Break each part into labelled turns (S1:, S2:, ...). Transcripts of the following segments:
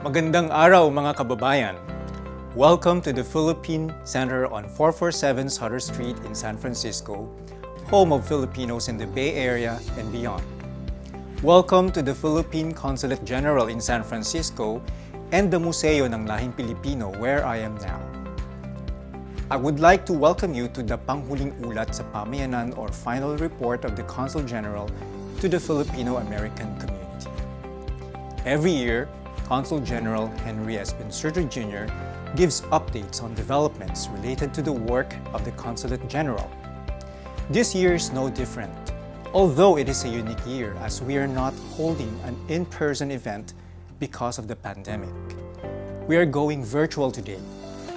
S1: Magandang araw mga kababayan! Welcome to the Philippine Center on 447 Sutter Street in San Francisco, home of Filipinos in the Bay Area and beyond. Welcome to the Philippine Consulate General in San Francisco and the Museo ng Lahing Pilipino where I am now. I would like to welcome you to the Panghuling Ulat sa Pamayanan or final report of the Consul General to the Filipino-American community. Every year, Consul General Henry S. Bensurto Jr. gives updates on developments related to the work of the Consulate General. This year is no different, although it is a unique year as we are not holding an in-person event because of the pandemic. We are going virtual today,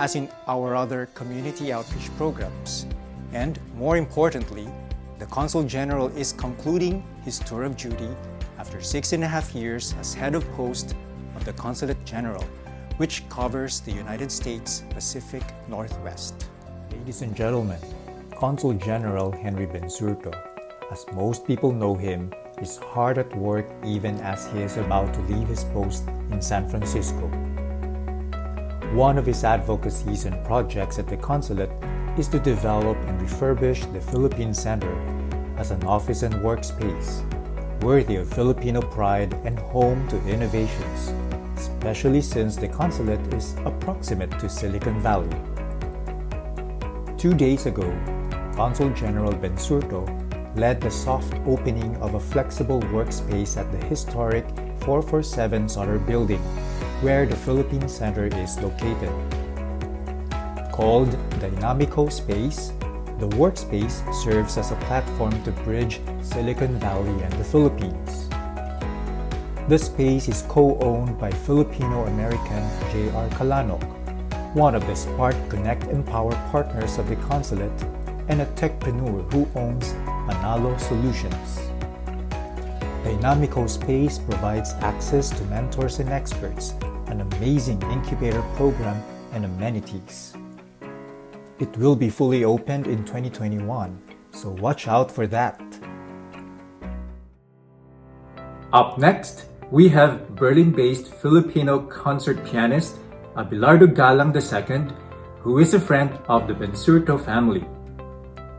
S1: as in our other community outreach programs. And more importantly, the Consul General is concluding his tour of duty after 6.5 years as head of post of the Consulate General, which covers the United States Pacific Northwest.
S2: Ladies and gentlemen, Consul General Henry Bensurto, as most people know him, is hard at work even as he is about to leave his post in San Francisco. One of his advocacies and projects at the consulate is to develop and refurbish the Philippine Center as an office and workspace worthy of Filipino pride and home to innovations, especially since the consulate is approximate to Silicon Valley. 2 days ago, Consul General Bensurto led the soft opening of a flexible workspace at the historic 447 Sutter building, where the Philippine Center is located. Called Dynamico Space, the workspace serves as a platform to bridge Silicon Valley and the Philippines. The space is co-owned by Filipino-American J.R. Calanok, one of the Spark Connect Empower partners of the consulate, and a techpreneur who owns Manalo Solutions. Dynamico Space provides access to mentors and experts, an amazing incubator program, and amenities. It will be fully opened in 2021, so watch out for that.
S3: Up next, we have Berlin-based Filipino concert pianist Abelardo Galang II, who is a friend of the Bensurto family.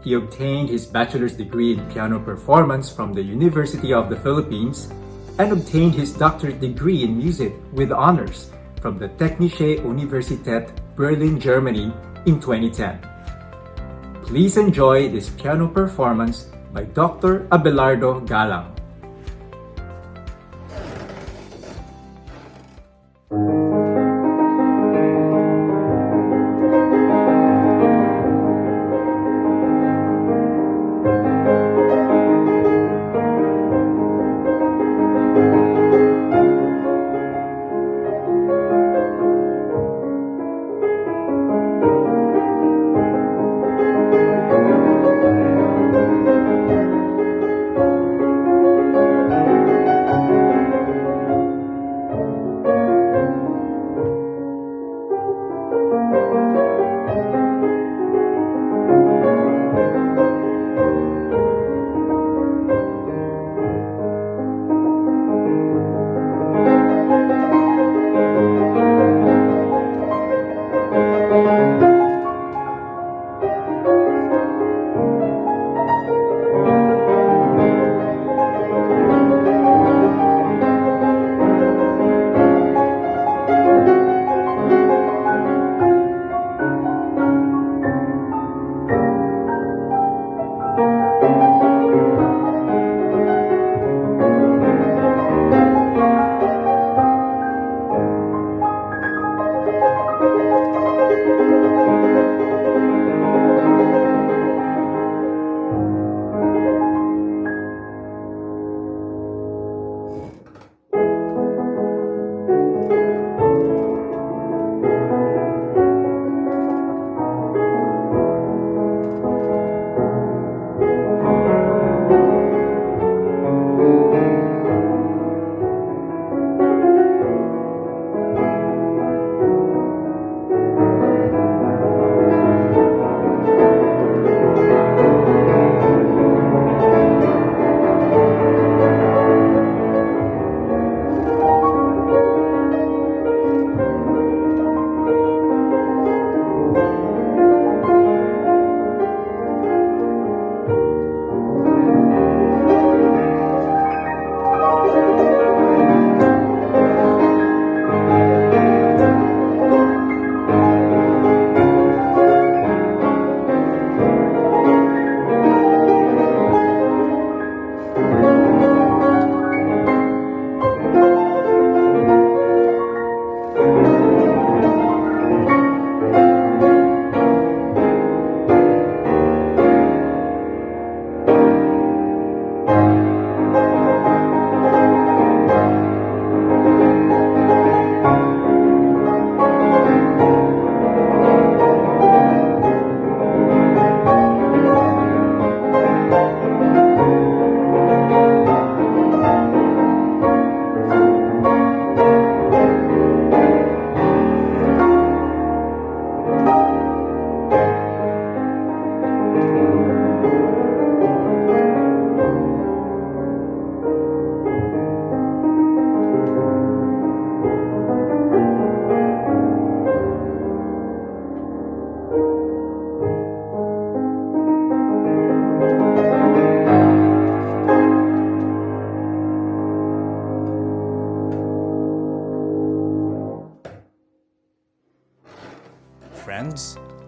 S3: He obtained his bachelor's degree in piano performance from the University of the Philippines and obtained his doctorate degree in music with honors from the Technische Universität Berlin, Germany in 2010. Please enjoy this piano performance by Dr. Abelardo Galang.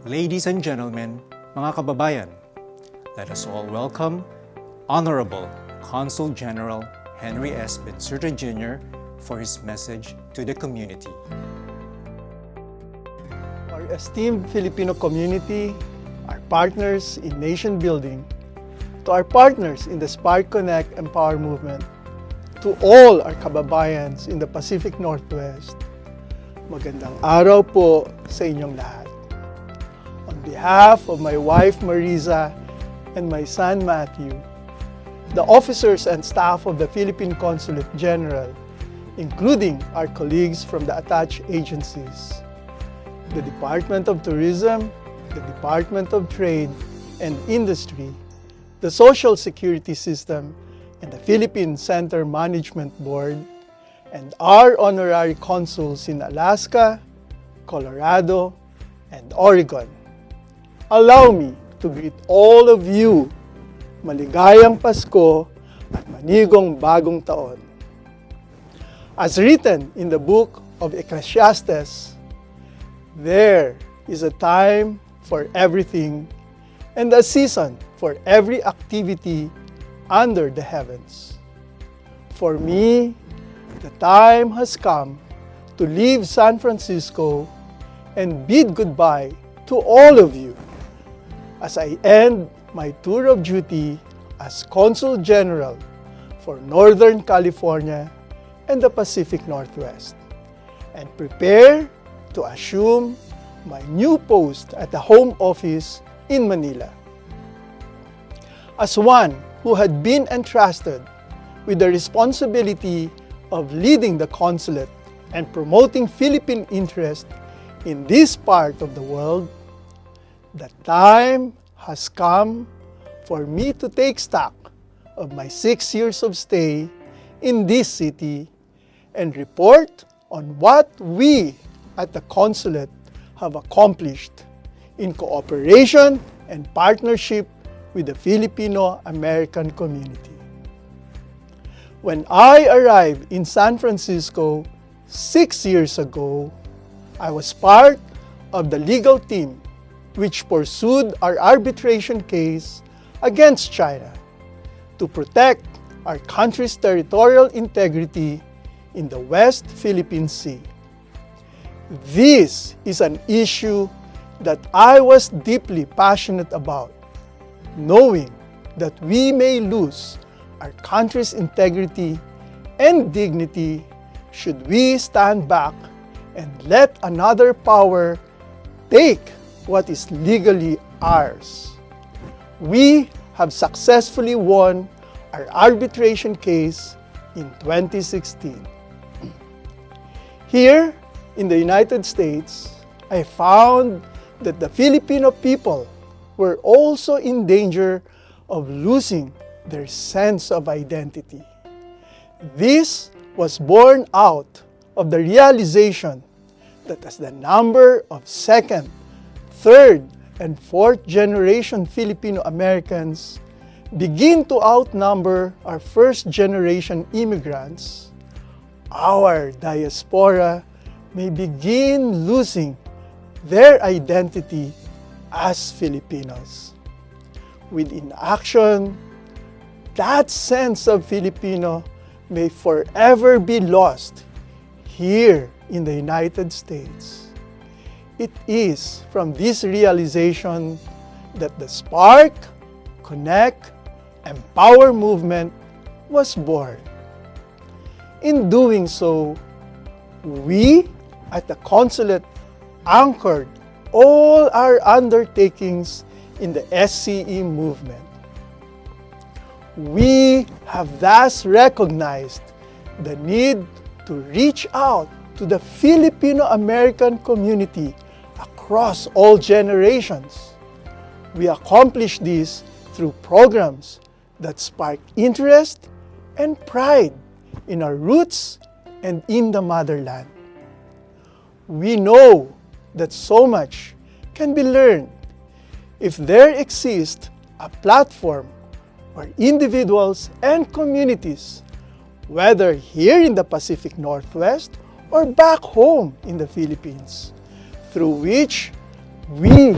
S1: Ladies and gentlemen, mga kababayan, let us all welcome Honorable Consul General Henry S. Bensurto Jr. for his message to the community.
S4: Our esteemed Filipino community, our partners in nation building, to our partners in the Spark Connect Empower movement, to all our kababayans in the Pacific Northwest, magandang araw po sa inyong lahat. On behalf of my wife Marisa and my son Matthew, the officers and staff of the Philippine Consulate General, including our colleagues from the attached agencies, the Department of Tourism, the Department of Trade and Industry, the Social Security System, and the Philippine Center Management Board, and our honorary consuls in Alaska, Colorado, and Oregon. Allow me to greet all of you, maligayang Pasko at manigong bagong taon. As written in the book of Ecclesiastes, there is a time for everything and a season for every activity under the heavens. For me, the time has come to leave San Francisco and bid goodbye to all of you as I end my tour of duty as Consul General for Northern California and the Pacific Northwest, and prepare to assume my new post at the Home Office in Manila. As one who had been entrusted with the responsibility of leading the consulate and promoting Philippine interest in this part of the world, the time has come for me to take stock of my 6 years of stay in this city and report on what we at the consulate have accomplished in cooperation and partnership with the Filipino-American community. When I arrived in San Francisco 6 years ago, I was part of the legal team which pursued our arbitration case against China to protect our country's territorial integrity in the West Philippine Sea. This is an issue that I was deeply passionate about, knowing that we may lose our country's integrity and dignity should we stand back and let another power take what is legally ours. We have successfully won our arbitration case in 2016. Here in the United States, I found that the Filipino people were also in danger of losing their sense of identity. This was born out of the realization that as the number of second, third, and fourth generation Filipino Americans begin to outnumber our first generation immigrants, our diaspora may begin losing their identity as Filipinos. With inaction, that sense of Filipino may forever be lost here in the United States. It is from this realization that the Spark, Connect, Empower movement was born. In doing so, we at the consulate anchored all our undertakings in the SCE movement. We have thus recognized the need to reach out to the Filipino-American community across all generations. We accomplish this through programs that spark interest and pride in our roots and in the motherland. We know that so much can be learned if there exists a platform where individuals and communities, whether here in the Pacific Northwest or back home in the Philippines, through which we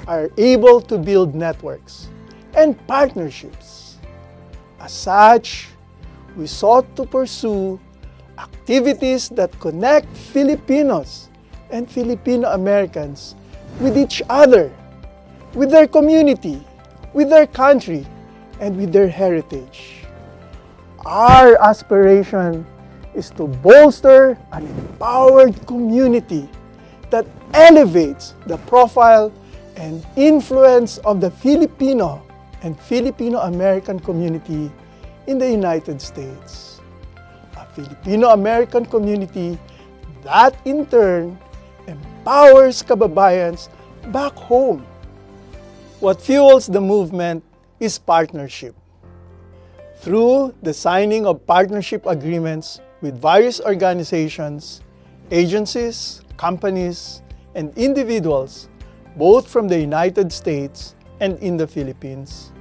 S4: are able to build networks and partnerships. As such, we sought to pursue activities that connect Filipinos and Filipino Americans with each other, with their community, with their country, and with their heritage. Our aspiration is to bolster an empowered community that elevates the profile and influence of the Filipino and Filipino-American community in the United States. A Filipino-American community that in turn empowers kababayans back home. What fuels the movement is partnership. Through the signing of partnership agreements with various organizations, agencies, companies, and individuals, both from the United States and in the Philippines,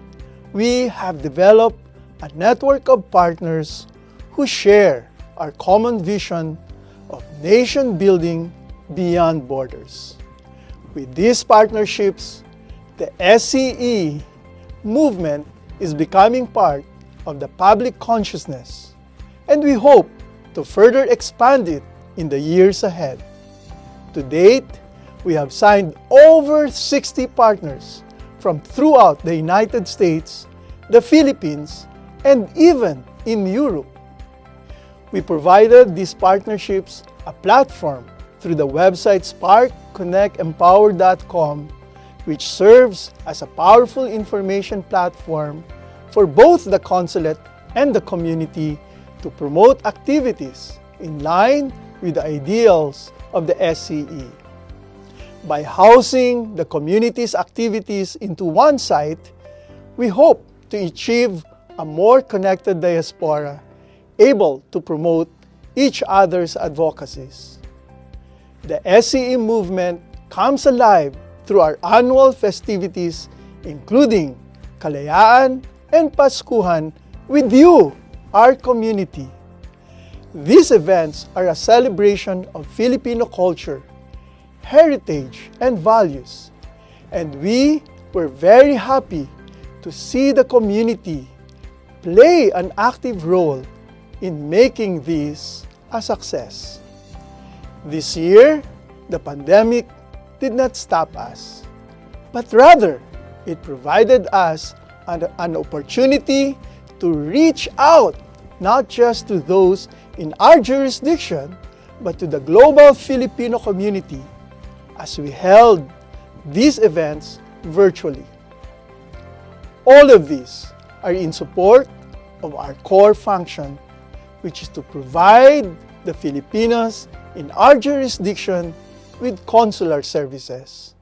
S4: we have developed a network of partners who share our common vision of nation building beyond borders. With these partnerships, the SCE movement is becoming part of the public consciousness, and we hope to further expand it in the years ahead. To date, we have signed over 60 partners from throughout the United States, the Philippines, and even in Europe. We provided these partnerships a platform through the website sparkconnectempower.com, which serves as a powerful information platform for both the consulate and the community to promote activities in line with the ideals of the SCE. By housing the community's activities into one site, we hope to achieve a more connected diaspora able to promote each other's advocacies. The SCE movement comes alive through our annual festivities, including Kalayaan and Paskuhan with you, our community. These events are a celebration of Filipino culture, heritage, and values, and we were very happy to see the community play an active role in making this a success. This year, the pandemic did not stop us, but rather it provided us an opportunity to reach out not just to those in our jurisdiction, but to the global Filipino community as we held these events virtually. All of these are in support of our core function, which is to provide the Filipinos in our jurisdiction with consular services.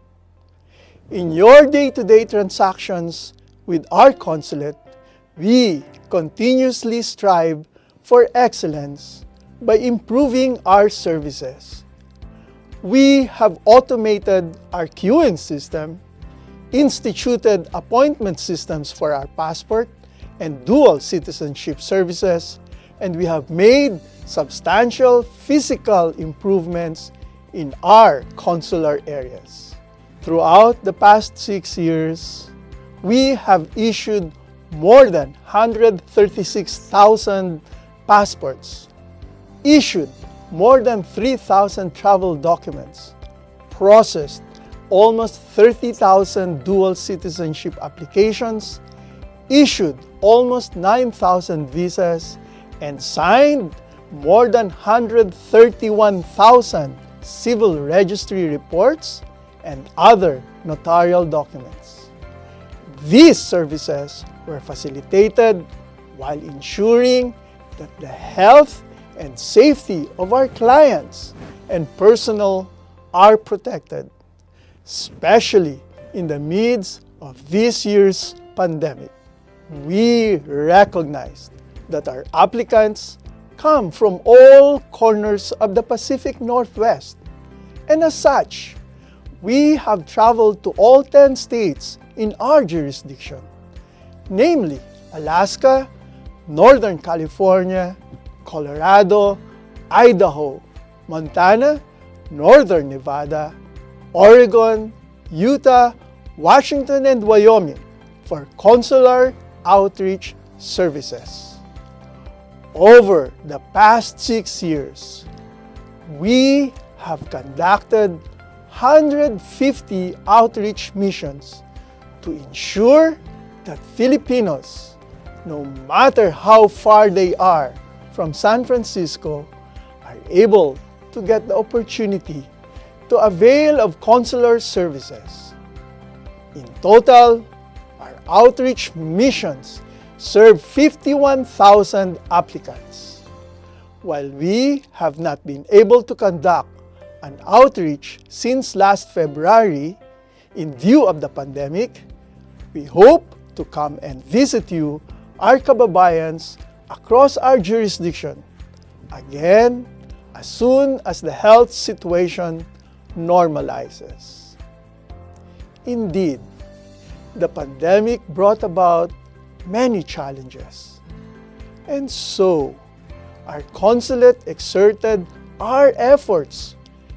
S4: In your day-to-day transactions with our consulate, we continuously strive for excellence by improving our services. We have automated our queuing system, instituted appointment systems for our passport and dual citizenship services, and we have made substantial physical improvements in our consular areas. Throughout the past 6 years, we have issued more than 136,000 passports, issued more than 3,000 travel documents, processed almost 30,000 dual citizenship applications, issued almost 9,000 visas, and signed more than 131,000 civil registry reports and other notarial documents. These services were facilitated while ensuring that the health and safety of our clients and personnel are protected, especially in the midst of this year's pandemic. We recognized that our applicants come from all corners of the Pacific Northwest, and as such, we have traveled to all 10 states in our jurisdiction, namely Alaska, Northern California, Colorado, Idaho, Montana, Northern Nevada, Oregon, Utah, Washington and Wyoming for consular outreach services. Over the past 6 years, we have conducted 150 outreach missions to ensure that Filipinos, no matter how far they are from San Francisco, are able to get the opportunity to avail of consular services. In total, our outreach missions serve 51,000 applicants. While we have not been able to conduct an outreach since last February in view of the pandemic, we hope to come and visit you, our kababayans, across our jurisdiction, again, as soon as the health situation normalizes. Indeed, the pandemic brought about many challenges. And so, our consulate exerted our efforts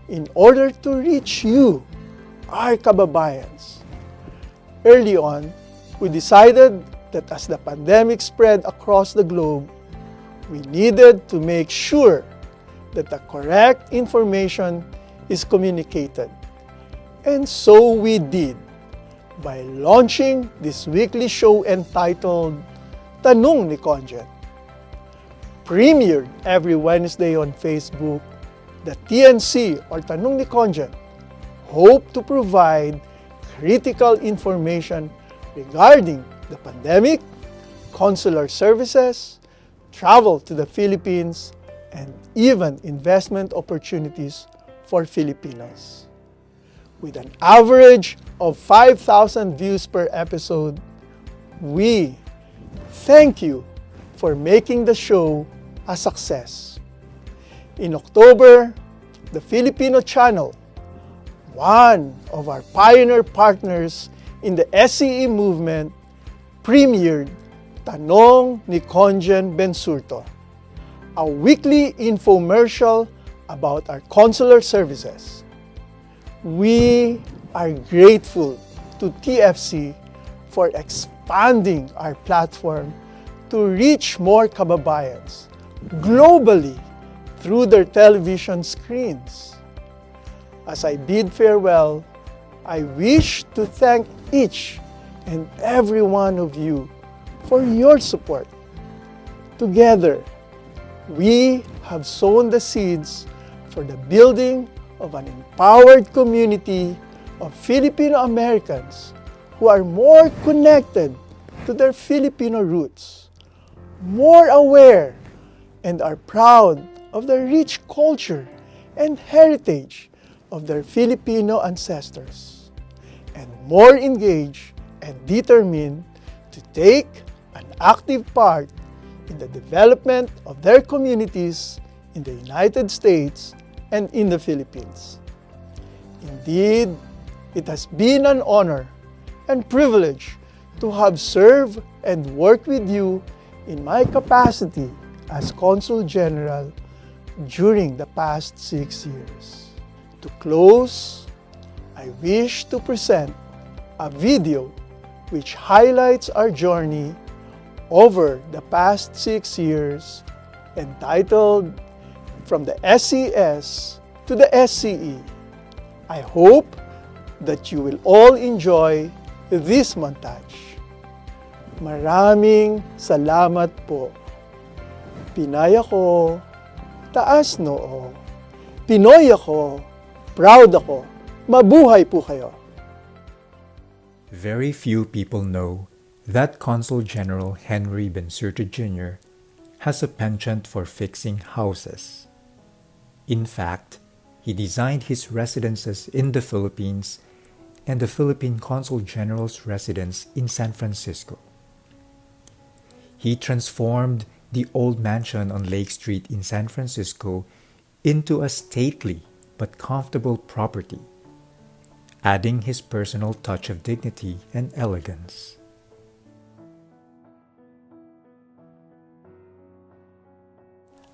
S4: in order to reach you, our kababayans. Early on, we decided that as the pandemic spread across the globe, we needed to make sure that the correct information is communicated. And so we did by launching this weekly show entitled Tanong ni Conjen. Premiered every Wednesday on Facebook, the TNC or Tanong ni Conjen hope to provide critical information regarding the pandemic, consular services, travel to the Philippines, and even investment opportunities for Filipinos. With an average of 5,000 views per episode, we thank you for making the show a success. In October, the Filipino Channel, one of our pioneer partners in the SCE movement, premiered Tanong ni Conjen Bensurto, a weekly infomercial about our consular services. We are grateful to TFC for expanding our platform to reach more kababayans globally through their television screens. As I bid farewell, I wish to thank each and every one of you for your support. Together, we have sown the seeds for the building of an empowered community of Filipino Americans who are more connected to their Filipino roots, more aware, and are proud of the rich culture and heritage of their Filipino ancestors, and more engaged and determined to take an active part in the development of their communities in the United States and in the Philippines. Indeed, it has been an honor and privilege to have served and worked with you in my capacity as Consul General during the past 6 years. To close, I wish to present a video which highlights our journey over the past 6 years entitled From the SCS to the SCE. I hope that you will all enjoy this montage. Maraming salamat po. Pinay ako, taas noo. Pinoy ako, proud ako. Mabuhay po kayo.
S2: Very few people know that Consul General Henry Bensurto Jr. has a penchant for fixing houses. In fact, he designed his residences in the Philippines and the Philippine Consul General's residence in San Francisco. He transformed the old mansion on Lake Street in San Francisco into a stately but comfortable property, adding his personal touch of dignity and elegance.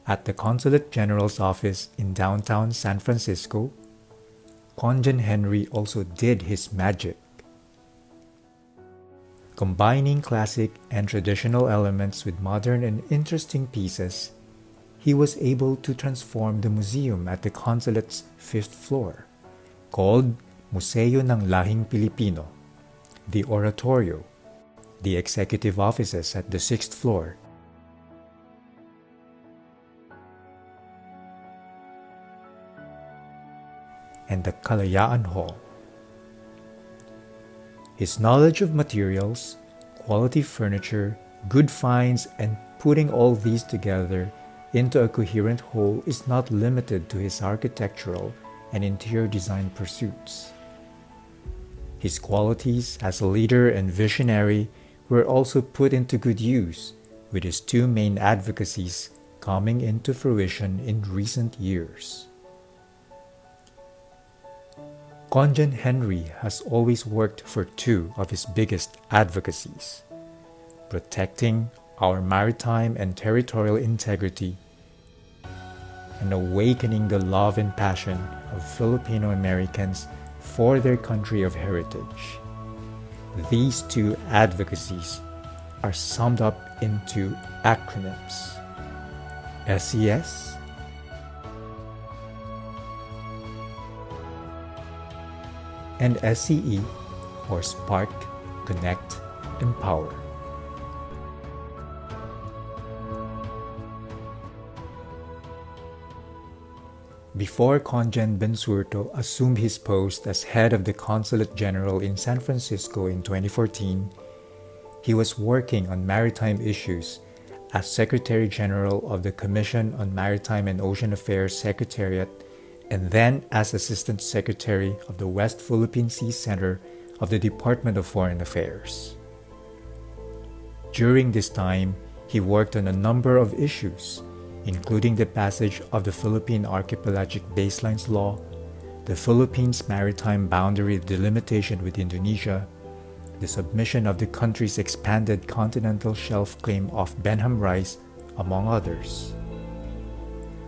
S2: At the Consulate General's office in downtown San Francisco, Conjen Henry also did his magic. Combining classic and traditional elements with modern and interesting pieces, he was able to transform the museum at the consulate's 5th floor, called Museo ng Lahing Pilipino, the Oratorio, the executive offices at the 6th floor, and the Kalayaan Hall. His knowledge of materials, quality furniture, good finds, and putting all these together into a coherent whole is not limited to his architectural and interior design pursuits. His qualities as a leader and visionary were also put into good use, with his two main advocacies coming into fruition in recent years. Consul Henry has always worked for two of his biggest advocacies: protecting our maritime and territorial integrity and awakening the love and passion of Filipino Americans for their country of heritage. These two advocacies are summed up into acronyms: SES, and SCE, or Spark, Connect, Empower. Before Consul Bensurto assumed his post as head of the Consulate General in San Francisco in 2014, he was working on maritime issues as Secretary General of the Commission on Maritime and Ocean Affairs Secretariat, and then as Assistant Secretary of the West Philippine Sea Center of the Department of Foreign Affairs. During this time, he worked on a number of issues, including the passage of the Philippine Archipelagic Baselines Law, the Philippines' maritime boundary delimitation with Indonesia, the submission of the country's expanded continental shelf claim off Benham Rice, among others.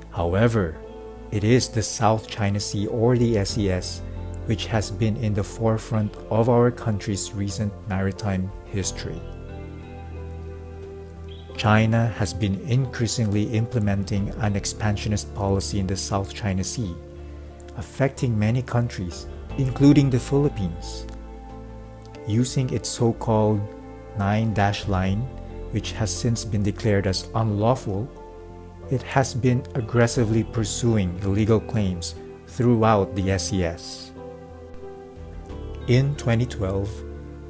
S2: However, it is the South China Sea, or the SES, which has been in the forefront of our country's recent maritime history. China has been increasingly implementing an expansionist policy in the South China Sea, affecting many countries, including the Philippines. Using its so-called 9-dash line, which has since been declared as unlawful, it has been aggressively pursuing illegal claims throughout the SES. In 2012,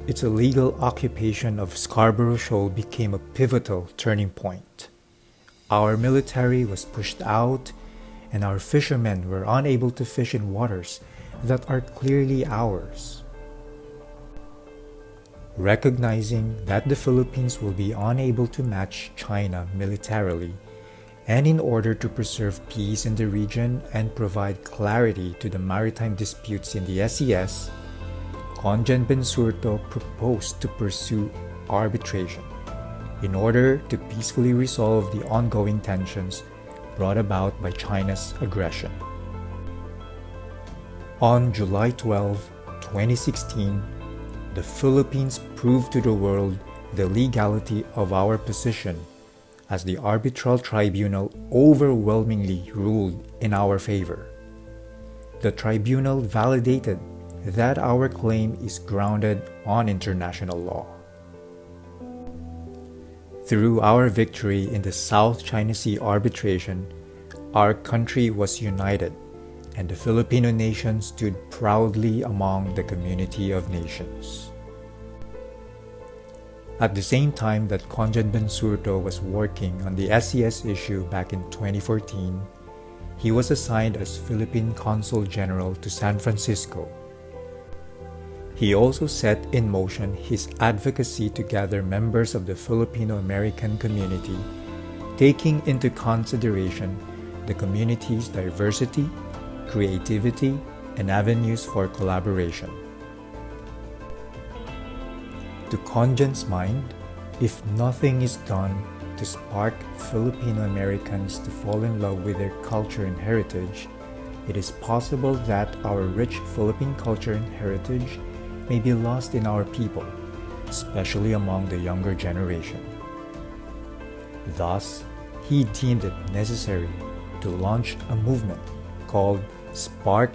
S2: its illegal occupation of Scarborough Shoal became a pivotal turning point. Our military was pushed out, and our fishermen were unable to fish in waters that are clearly ours. Recognizing that the Philippines will be unable to match China militarily, and in order to preserve peace in the region and provide clarity to the maritime disputes in the SES, Consul Bensurto proposed to pursue arbitration in order to peacefully resolve the ongoing tensions brought about by China's aggression. On July 12, 2016, the Philippines proved to the world the legality of our position, as the arbitral tribunal overwhelmingly ruled in our favor. The tribunal validated that our claim is grounded on international law. Through our victory in the South China Sea arbitration, our country was united, and the Filipino nation stood proudly among the community of nations. At the same time that Consul Bensurto was working on the SES issue back in 2014, he was assigned as Philippine Consul General to San Francisco. He also set in motion his advocacy to gather members of the Filipino-American community, taking into consideration the community's diversity, creativity, and avenues for collaboration. To Consul's mind, if nothing is done to spark Filipino Americans to fall in love with their culture and heritage, it is possible that our rich Philippine culture and heritage may be lost in our people, especially among the younger generation. Thus, he deemed it necessary to launch a movement called Spark,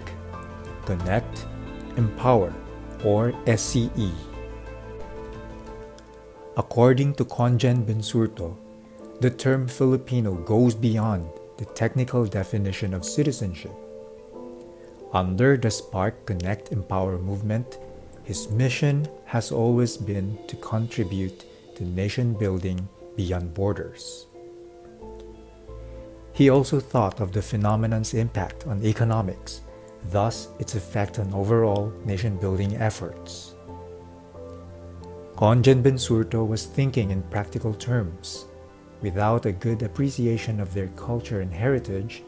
S2: Connect, Empower, or SCE. According to Conjen Bensurto, the term Filipino goes beyond the technical definition of citizenship. Under the Spark, Connect, Empower movement, his mission has always been to contribute to nation building beyond borders. He also thought of the phenomenon's impact on economics, thus its effect on overall nation-building efforts. Conjen Bensurto was thinking in practical terms. Without a good appreciation of their culture and heritage,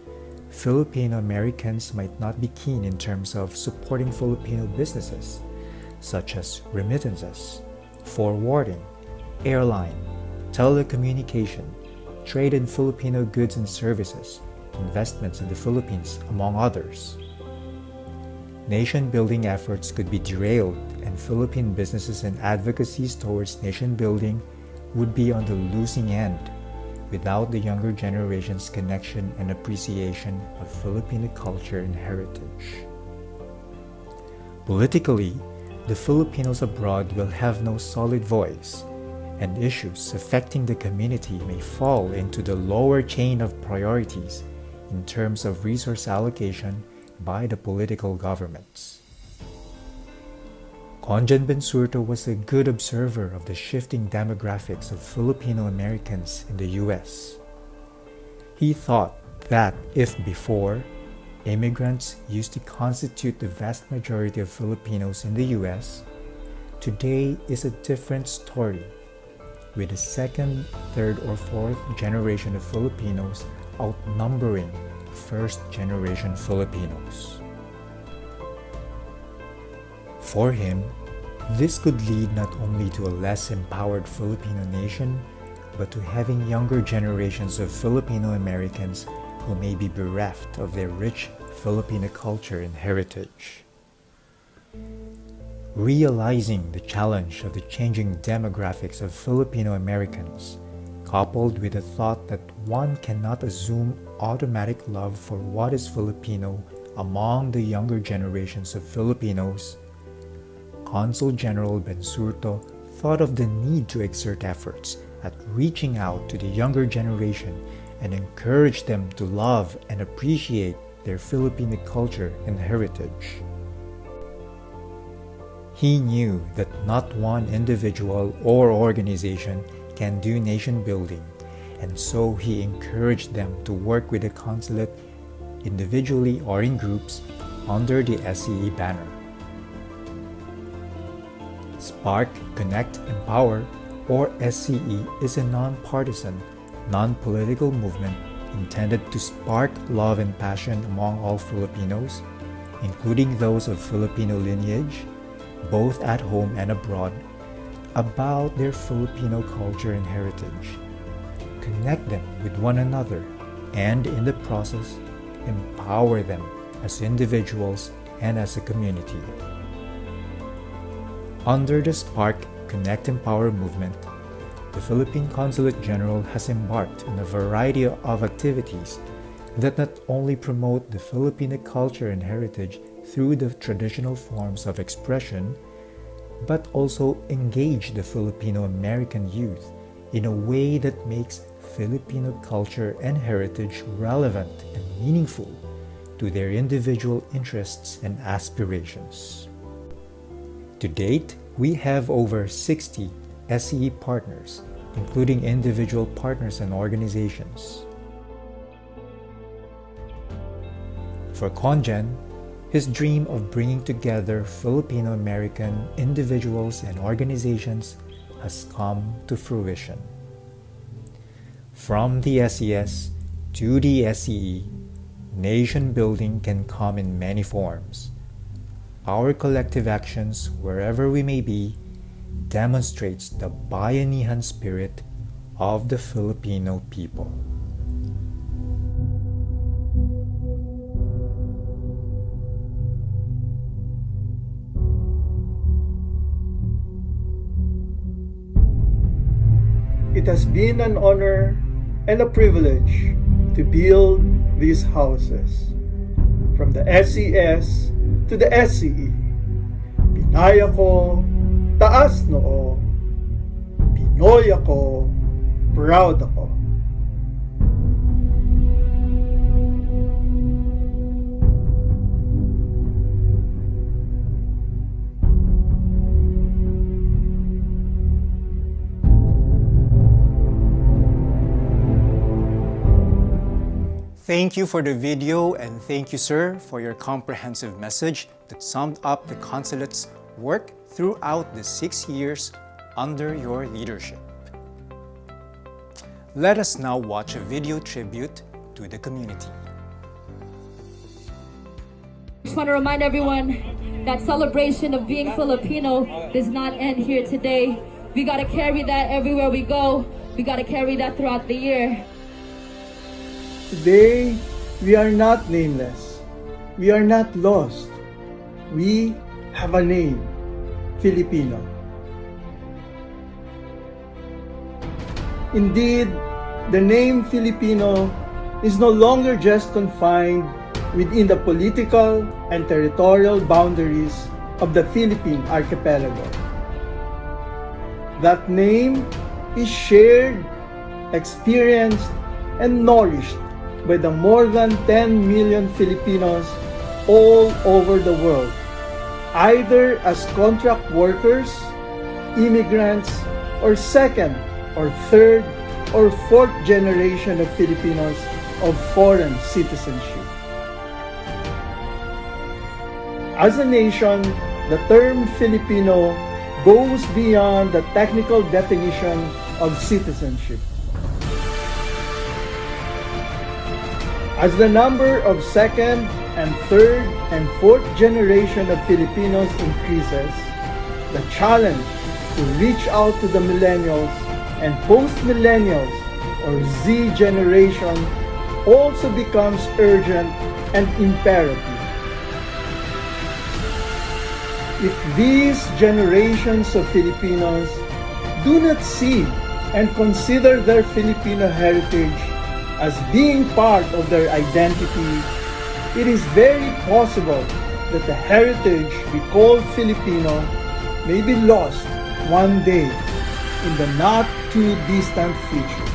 S2: Filipino Americans might not be keen in terms of supporting Filipino businesses, such as remittances, forwarding, airline, telecommunication, trade in Filipino goods and services, investments in the Philippines, among others. Nation-building efforts could be derailed, and Philippine businesses and advocacies towards nation-building would be on the losing end without the younger generation's connection and appreciation of Filipino culture and heritage. Politically, the Filipinos abroad will have no solid voice, and issues affecting the community may fall into the lower chain of priorities in terms of resource allocation by the political governments. Conjen Bensurto was a good observer of the shifting demographics of Filipino Americans in the US. He thought that if before, immigrants used to constitute the vast majority of Filipinos in the US, today is a different story, with the second, third, or fourth generation of Filipinos outnumbering first-generation Filipinos. For him, this could lead not only to a less empowered Filipino nation, but to having younger generations of Filipino Americans who may be bereft of their rich Filipino culture and heritage. Realizing the challenge of the changing demographics of Filipino Americans, coupled with the thought that one cannot assume automatic love for what is Filipino among the younger generations of Filipinos, Consul General Bensurto thought of the need to exert efforts at reaching out to the younger generation and encourage them to love and appreciate their Filipino culture and heritage. He knew that not one individual or organization can do nation building, and so he encouraged them to work with the consulate individually or in groups under the SCE banner. Spark, Connect, Empower, or SCE is a non-partisan, non-political movement intended to spark love and passion among all Filipinos, including those of Filipino lineage, both at home and abroad, about their Filipino culture and heritage, connect them with one another, and in the process, empower them as individuals and as a community. Under the Spark, Connect, Empower movement, the Philippine Consulate General has embarked on a variety of activities that not only promote the Filipino culture and heritage through the traditional forms of expression, but also engage the Filipino American youth in a way that makes Filipino culture and heritage relevant and meaningful to their individual interests and aspirations. To date, we have over 60 SCE partners, including individual partners and organizations. For Conjen, his dream of bringing together Filipino-American individuals and organizations has come to fruition. From the SES to the SCE, nation building can come in many forms. Our collective actions, wherever we may be, demonstrates the bayanihan spirit of the Filipino people.
S4: It has been an honor and a privilege to build these houses. From the SES to the SCE, Pinay ako, taas noo. Pinoy ako, proud ako.
S1: Thank you for the video, and thank you, sir, for your comprehensive message that summed up the consulate's work throughout the 6 years under your leadership. Let us now watch a video tribute to the community.
S5: I just want to remind everyone that celebration of being Filipino does not end here today. We got to carry that everywhere we go. We got to carry that throughout the year.
S4: Today, we are not nameless. We are not lost. We have a name, Filipino. Indeed, the name Filipino is no longer just confined within the political and territorial boundaries of the Philippine archipelago. That name is shared, experienced, and nourished by the more than 10 million Filipinos all over the world, either as contract workers, immigrants, or second or third or fourth generation of Filipinos of foreign citizenship. As a nation, the term Filipino goes beyond the technical definition of citizenship. As the number of second and third and fourth generation of Filipinos increases, the challenge to reach out to the millennials and post-millennials or Z generation also becomes urgent and imperative. If these generations of Filipinos do not see and consider their Filipino heritage as being part of their identity, it is very possible that the heritage we call Filipino may be lost one day in the not too distant future.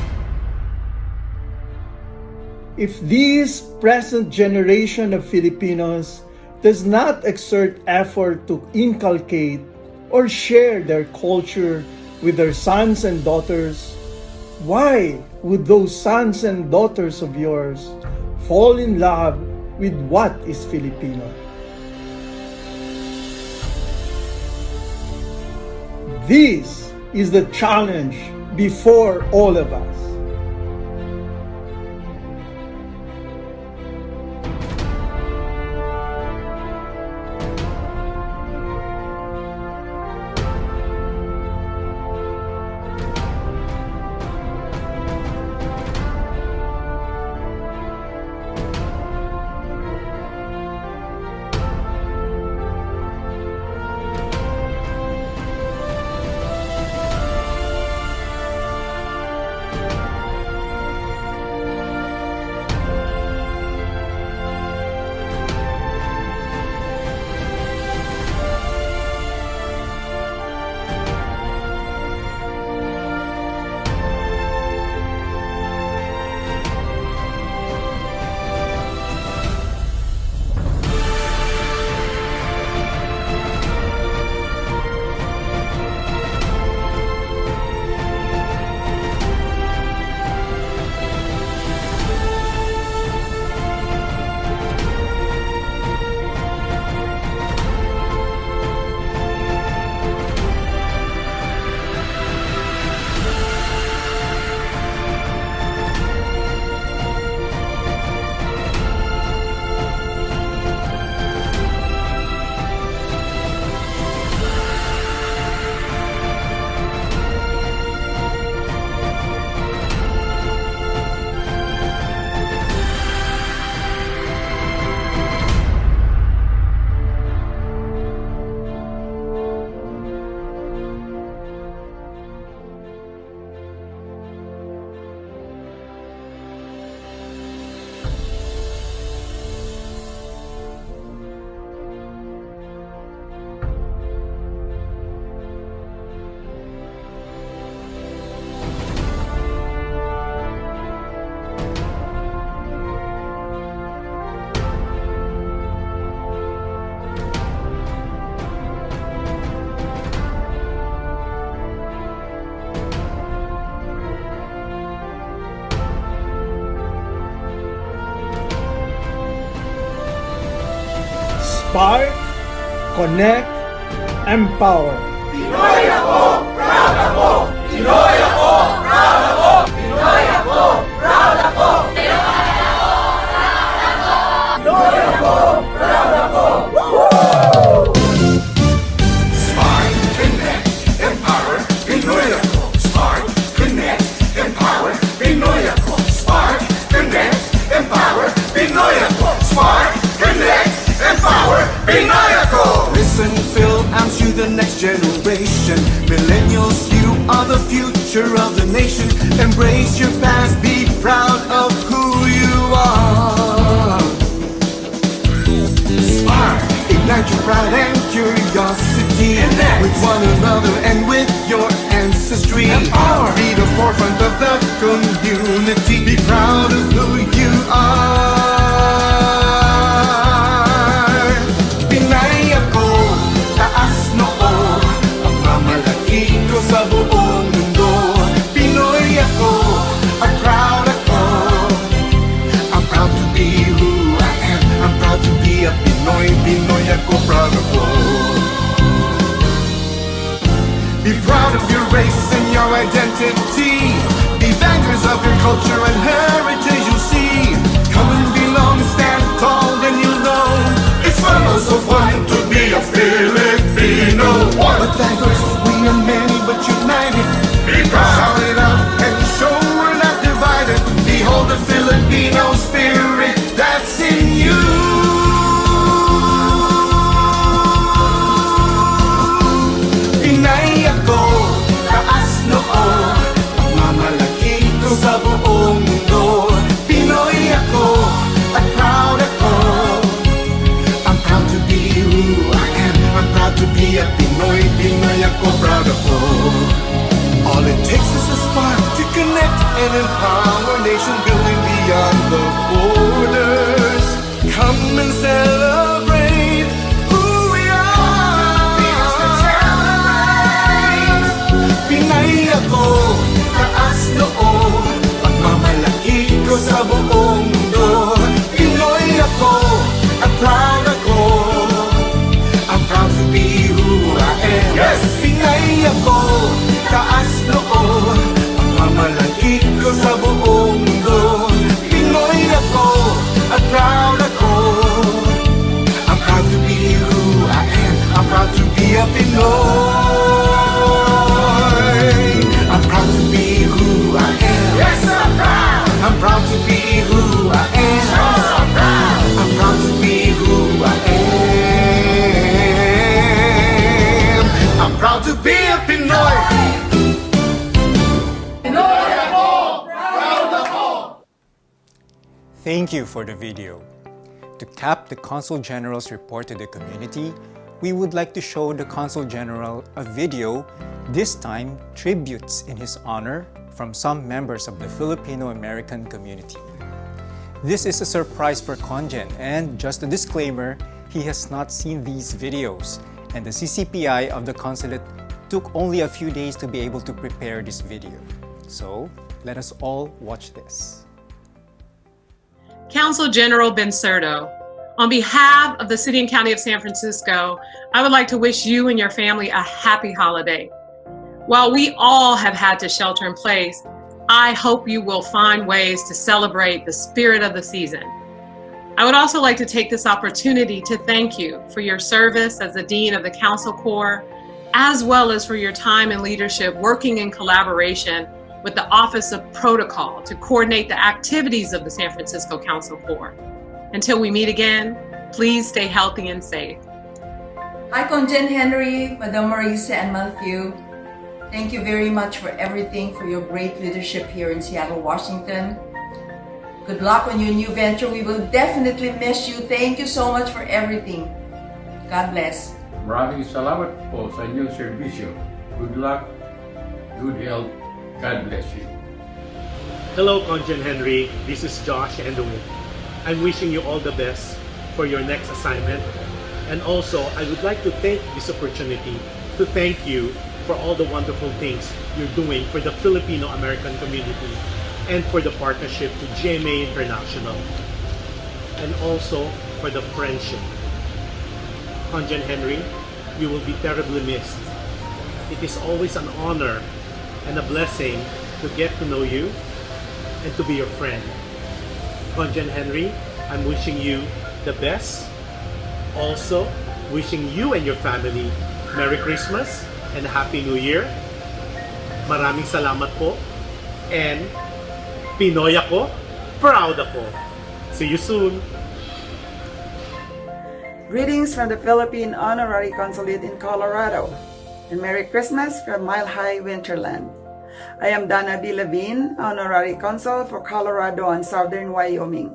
S4: If this present generation of Filipinos does not exert effort to inculcate or share their culture with their sons and daughters, why would those sons and daughters of yours fall in love with what is Filipino? This is the challenge before all of us. Spark, Connect, Empower.
S6: Listen, Phil, I'm to the next generation. Millennials, you are the future of the nation. Embrace your past, be proud of who you are. Spark, ignite your pride and curiosity. With one another and with your ancestry. Empower, be the forefront of the community. Be proud of who you are. Sa buong mundo, Pinoy ako, at proud ako. I'm proud to be who I am. I'm proud to be a Pinoy. Pinoy ako, proud ako. Be proud of your race and your identity. Be vanguards of your culture and heritage you'll see. Come and belong, stand tall, then you'll know. It's fun, oh so fun to be a Filipino. But diverse, we are many but united. Be proud, shout it out and show we're not divided. Behold the Filipino spirit that's in you. Pinay ako, taas noo, pagmamalaki ko sa buong mundo. Pinoy ako, at proud ako. I'm proud to be who I am. I'm proud to be a Pinoy. Pinoy ako, proud ako. All it takes is a spark to connect and empower nation building beyond the borders. Come and celebrate who we are. Pinay ako, taas noo, pagmamalaki ko sa buong mundo. Pinoy ako, at proud ako. I'm proud to be who I am. Yes! Pinay ako, taas noo, pagmamalaki ko sa buong mundo. Pinoy ako, at proud ako. I'm proud to be who I am. I'm proud to be a Pinoy. I'm proud to be who I am. Yes, I'm proud. I'm proud to be who I am. Yes, I'm proud. I'm proud to be who I am. I'm proud to be a Pinoy.
S1: Thank you for the video. To cap the Consul General's report to the community, we would like to show the Consul General a video, this time tributes in his honor from some members of the Filipino-American community. This is a surprise for Congen, and just a disclaimer, he has not seen these videos, and the CCPI of the consulate took only a few days to be able to prepare this video. So, let us all watch this.
S7: Consul General Bensurto, on behalf of the City and County of San Francisco, I would like to wish you and your family a happy holiday. While we all have had to shelter in place, I hope you will find ways to celebrate the spirit of the season. I would also like to take this opportunity to thank you for your service as the Dean of the Council Corps, as well as for your time and leadership working in collaboration with the Office of Protocol to coordinate the activities of the San Francisco Council Corps. Until we meet again, please stay healthy and safe.
S8: Hi, Congen Henry, Madam Marisa, and Matthew. Thank you very much for everything, for your great leadership here in Seattle, Washington. Good luck on your new venture. We will definitely miss you. Thank you so much for everything. God bless.
S9: Maraming salamat po sa inyong serbisyo. Good luck, good health, God bless you.
S10: Hello, Congen Henry. This is Josh Endowin. I'm wishing you all the best for your next assignment. And also, I would like to take this opportunity to thank you for all the wonderful things you're doing for the Filipino-American community and for the partnership to GMA International, and also for the friendship. Conjen Henry, you will be terribly missed. It is always an honor and a blessing to get to know you and to be your friend. Conjen Henry, I'm wishing you the best. Also, wishing you and your family Merry Christmas and Happy New Year. Maraming salamat po. And Pinoy ako, proud ako. See you soon.
S11: Greetings from the Philippine Honorary Consulate in Colorado, and Merry Christmas from Mile High Winterland. I am Dana B. Levine, Honorary Consul for Colorado and Southern Wyoming.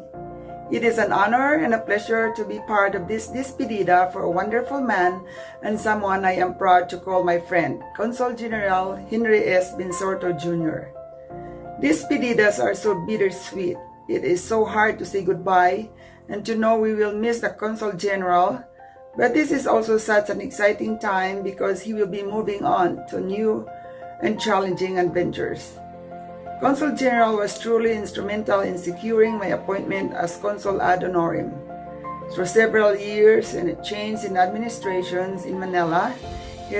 S11: It is an honor and a pleasure to be part of this despedida for a wonderful man and someone I am proud to call my friend, Consul General Henry S. Bensurto Jr. Despedidas are so bittersweet. It is so hard to say goodbye and to know we will miss the Consul General, but this is also such an exciting time because he will be moving on to new and challenging adventures. Consul General was truly instrumental in securing my appointment as Consul ad honorem. Through several years and a change in administrations in Manila, he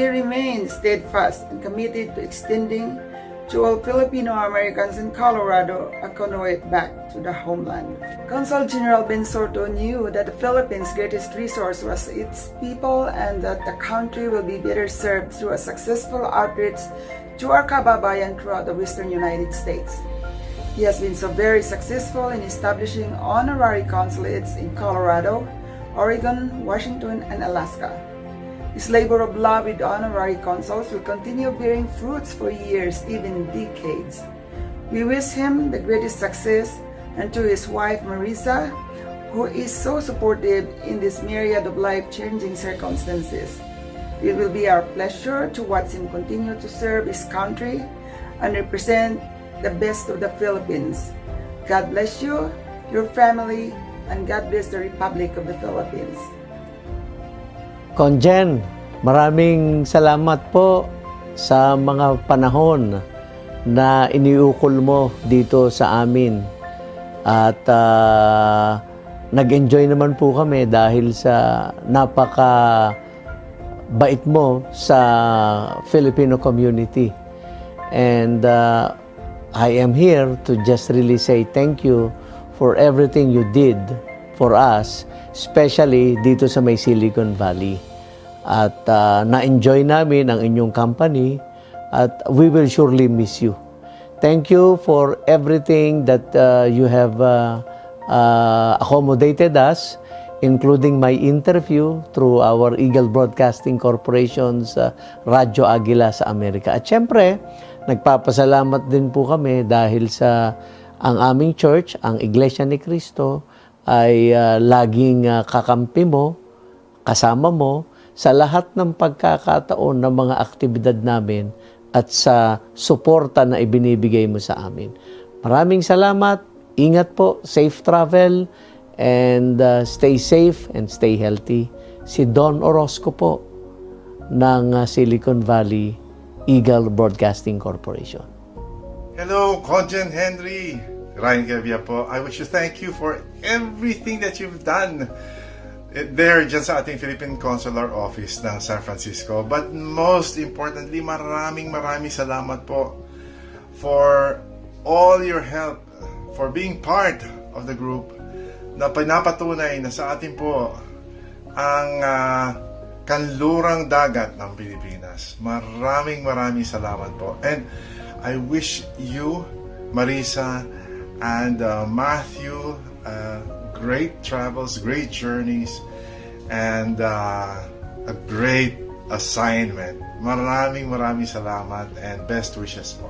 S11: remained steadfast and committed to extending to all Filipino Americans in Colorado a conduit back to the homeland. Consul General Bensurto knew that the Philippines' greatest resource was its people and that the country will be better served through a successful outreach to our kababayan throughout the western United States. He has been so very successful in establishing honorary consulates in Colorado, Oregon, Washington, and Alaska. His labor of love with honorary consuls will continue bearing fruits for years, even decades. We wish him the greatest success, and to his wife Marisa, who is so supportive in this myriad of life-changing circumstances. It will be our pleasure to watch him continue to serve his country and represent the best of the Philippines. God bless you, your family, and God bless the Republic of the Philippines.
S12: Conjen, maraming salamat po sa mga panahon na iniukol mo dito sa amin. At nag-enjoy naman po kami dahil sa napaka-bait mo sa Filipino community. And I am here to just really say thank you for everything you did for us, especially dito sa may Silicon Valley. At na-enjoy namin ang inyong company at we will surely miss you. Thank you for everything that you have accommodated us, including my interview through our Eagle Broadcasting Corporation's Radyo Agila sa Amerika. At syempre, nagpapasalamat din po kami dahil sa ang aming church, ang Iglesia ni Cristo, ay laging kakampi mo, kasama mo, sa lahat ng pagkakataon ng mga aktibidad namin at sa suporta na ibinibigay mo sa amin. Maraming salamat, ingat po, safe travel, and stay safe and stay healthy. Si Don Orozco po ng Silicon Valley Eagle Broadcasting Corporation.
S13: Hello, Conjen Henry. Ryan Gavia po. I wish to thank you for everything that you've done there dyan sa ating Philippine Consular Office ng San Francisco. But most importantly, maraming salamat po for all your help, for being part of the group na pinapatunay na sa atin po ang kanlurang dagat ng Pilipinas. Maraming salamat po. And I wish you, Marisa, and Matthew, great travels, great journeys, and a great assignment. Maraming salamat and best wishes po.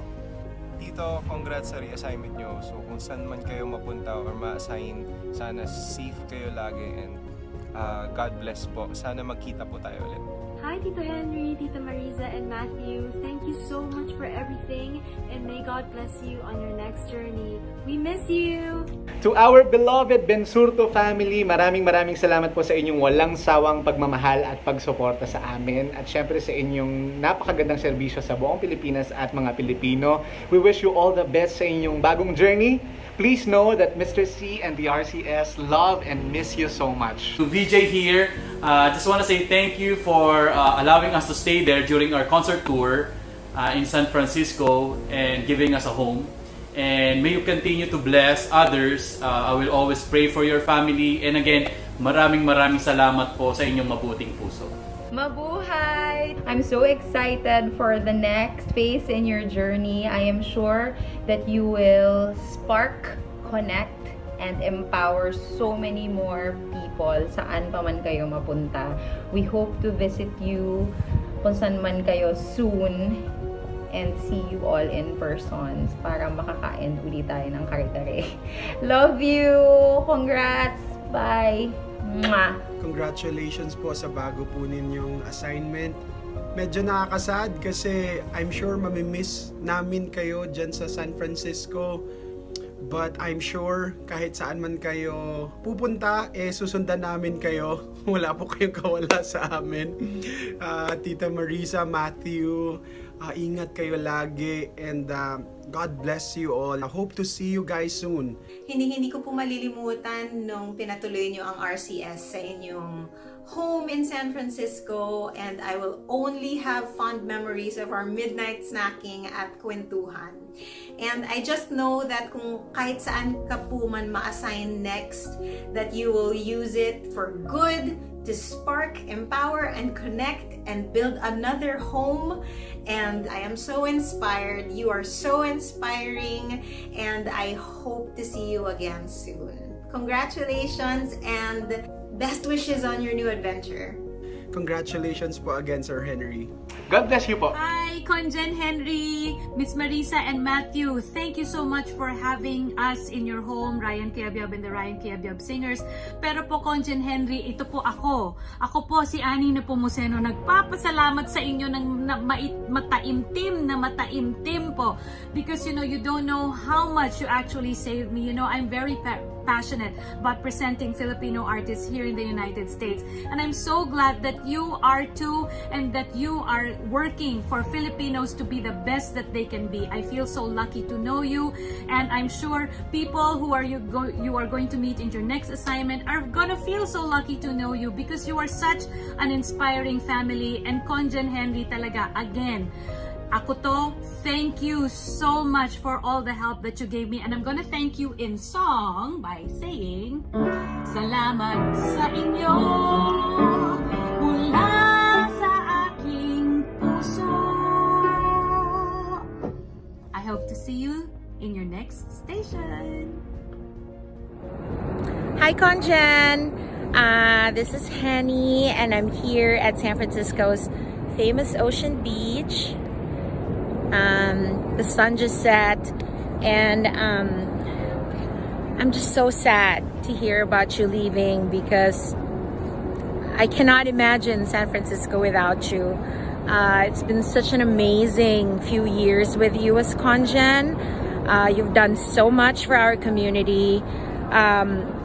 S14: Tito, congrats sa reassignment nyo. So kung saan man kayo mapunta or ma-assign, sana safe kayo lagi and God bless po. Sana magkita po tayo ulit.
S15: Hi, Tito Henry, Tita Marisa, and Matthew. Thank you so much for everything, and may God bless you on your next journey. We miss you!
S16: To our beloved Bensurto family, maraming salamat po sa inyong walang sawang pagmamahal at pagsuporta sa amin. At syempre sa inyong napakagandang serbisyo sa buong Pilipinas at mga Pilipino. We wish you all the best sa inyong bagong journey. Please know that Mr. C and the RCS love and miss you so much.
S17: To VJ here, just want to say thank you for allowing us to stay there during our concert tour in San Francisco and giving us a home. And may you continue to bless others. I will always pray for your family. And again, maraming salamat po sa inyong mabuting puso.
S18: Mabuhay! I'm so excited for the next phase in your journey. I am sure that you will spark, connect, and empower so many more people saan pa man kayo mapunta. We hope to visit you kung saan man kayo soon and see you all in person para makakain ulit tayo ng kare-kare. Love you! Congrats! Bye! Mwah!
S19: Congratulations po sa bago po ninyong assignment. Medyo nakakasad kasi I'm sure mamimiss namin kayo dyan sa San Francisco. But I'm sure kahit saan man kayo pupunta, susundan namin kayo. Wala po kayong kawala sa amin. Tita Marisa, Matthew, ingat kayo lagi and God bless you all. I hope to see you guys soon.
S20: Hindi ko po malilimutan nung pinatuloy niyo ang RCS sa inyong home in San Francisco, and I will only have fond memories of our midnight snacking at kwentuhan. And I just know that kung kahit saan ka po man ma-assign next, that you will use it for good, to spark, empower, and connect, and build another home. And I am so inspired. You are so inspiring, and I hope to see you again soon. Congratulations and best wishes on your new adventure.
S19: Congratulations po again, Sir Henry.
S16: God bless you po.
S21: Hi, Conjen Henry, Miss Marisa, and Matthew. Thank you so much for having us in your home, Ryan Kiabyab and the Ryan Kiabyab Singers. Pero po, Conjen Henry, ito po ako. Ako po si Ani Nepomuceno. Nagpapasalamat sa inyo ng mataimtim po. Because, you don't know how much you actually saved me. I'm very passionate about presenting Filipino artists here in the United States. And I'm so glad that you are too, and that you are working for Filipinos to be the best that they can be. I feel so lucky to know you, and I'm sure people who you are going to meet in your next assignment are gonna feel so lucky to know you because you are such an inspiring family. And Conjen Henry talaga, again, ako to, thank you so much for all the help that you gave me, and I'm gonna thank you in song by saying, salamat sa inyo mula sa aking puso. I hope to see you in your next station.
S22: Hi Conjen, this is Henny, and I'm here at San Francisco's famous Ocean Beach. The sun just set, and I'm just so sad to hear about you leaving because I cannot imagine San Francisco without you. It's been such an amazing few years with you as Conjen. You've done so much for our community.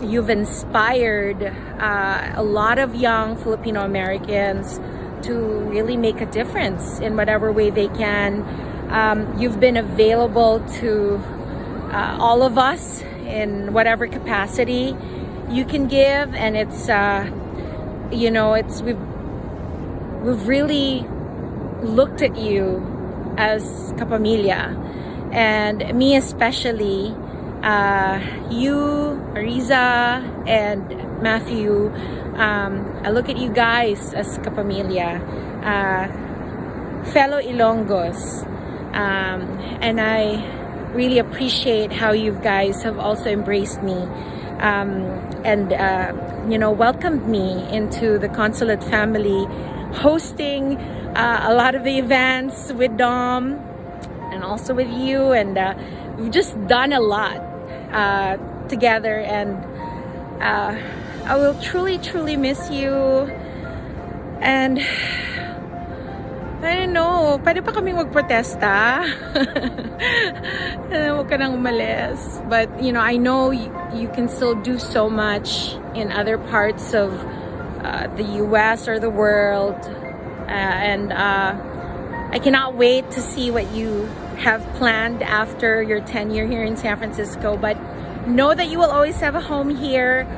S22: You've inspired a lot of young Filipino Americans to really make a difference in whatever way they can. You've been available to all of us in whatever capacity you can give, and we've really looked at you as kapamilya, and me especially. You, Ariza, and Matthew, I look at you guys as kapamilya, fellow Ilonggos, and I really appreciate how you guys have also embraced me and welcomed me into the consulate family, hosting a lot of the events with Dom and also with you, and we've just done a lot together, and I will truly miss you, and I don't know, pwede pa kaming magprotesta. Huwag ka nang umalis. But, I know you can still do so much in other parts of the US or the world. And I cannot wait to see what you have planned after your tenure here in San Francisco. But know that you will always have a home here.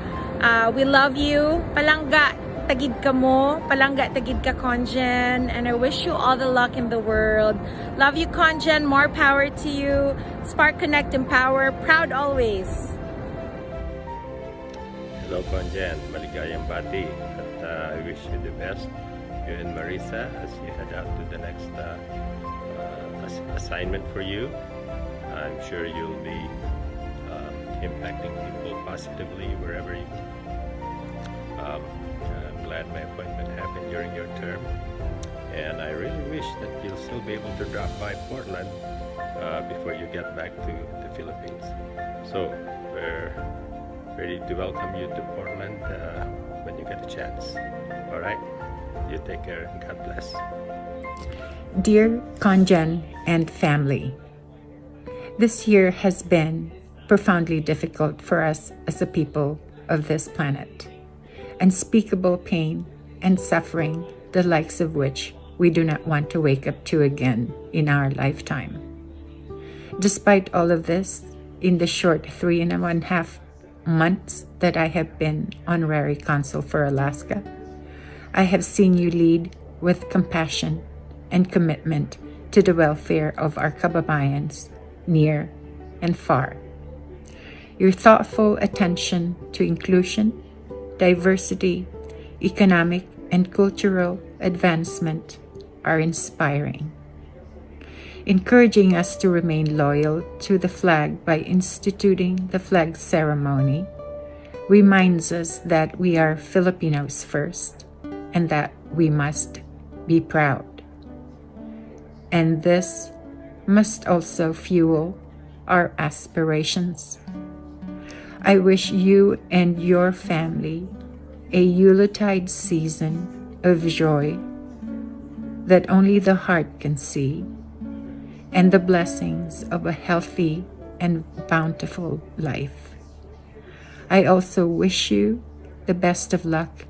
S22: We love you. Palangga tagid ka mo. Palangga tagid ka, Conjen. And I wish you all the luck in the world. Love you, Conjen. More power to you. Spark, Connect, Empower. Proud always.
S2: Hello, Conjen. Maligayang bati. At I wish you the best. You and Marisa as you head out to the next assignment for you. I'm sure you'll be impacting people positively wherever you go. I'm glad my appointment happened during your term, and I really wish that you'll still be able to drop by Portland before you get back to the Philippines. So we're ready to welcome you to Portland when you get a chance. All right, you take care and God bless.
S22: Dear Conjen and family, this year has been profoundly difficult for us as a people of this planet. Unspeakable pain and suffering, the likes of which we do not want to wake up to again in our lifetime. Despite all of this, in the short 3.5 months that I have been Honorary Consul for Alaska, I have seen you lead with compassion and commitment to the welfare of our kababayans, near and far. Your thoughtful attention to inclusion, diversity, economic and cultural advancement are inspiring. Encouraging us to remain loyal to the flag by instituting the flag ceremony reminds us that we are Filipinos first and that we must be proud. And this must also fuel our aspirations. I wish you and your family a Yuletide season of joy that only the heart can see, and the blessings of a healthy and bountiful life. I also wish you the best of luck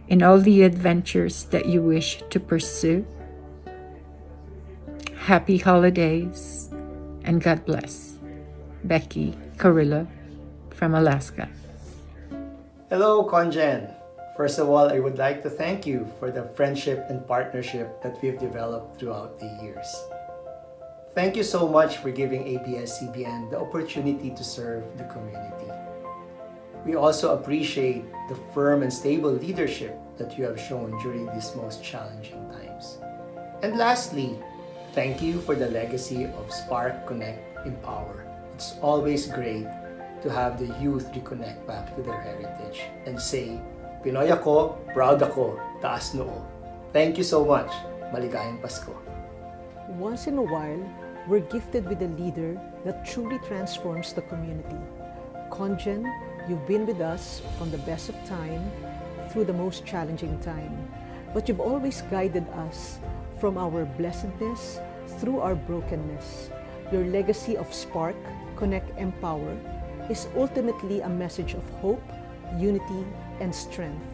S22: in all the adventures that you wish to pursue. Happy holidays and God bless. Becky Carilla from Alaska.
S3: Hello, Conjen. First of all, I would like to thank you for the friendship and partnership that we've developed throughout the years. Thank you so much for giving ABS-CBN the opportunity to serve the community. We also appreciate the firm and stable leadership that you have shown during these most challenging times. And lastly, thank you for the legacy of Spark, Connect, Empower. It's always great to have the youth reconnect back to their heritage and say, Pinoy ako, proud ako, taas noo. Thank you so much. Maligayang Pasko.
S23: Once in a while, we're gifted with a leader that truly transforms the community. Conjen, you've been with us from the best of time through the most challenging time, but you've always guided us from our blessedness through our brokenness. Your legacy of Spark, Connect, Empower is ultimately a message of hope, unity, and strength.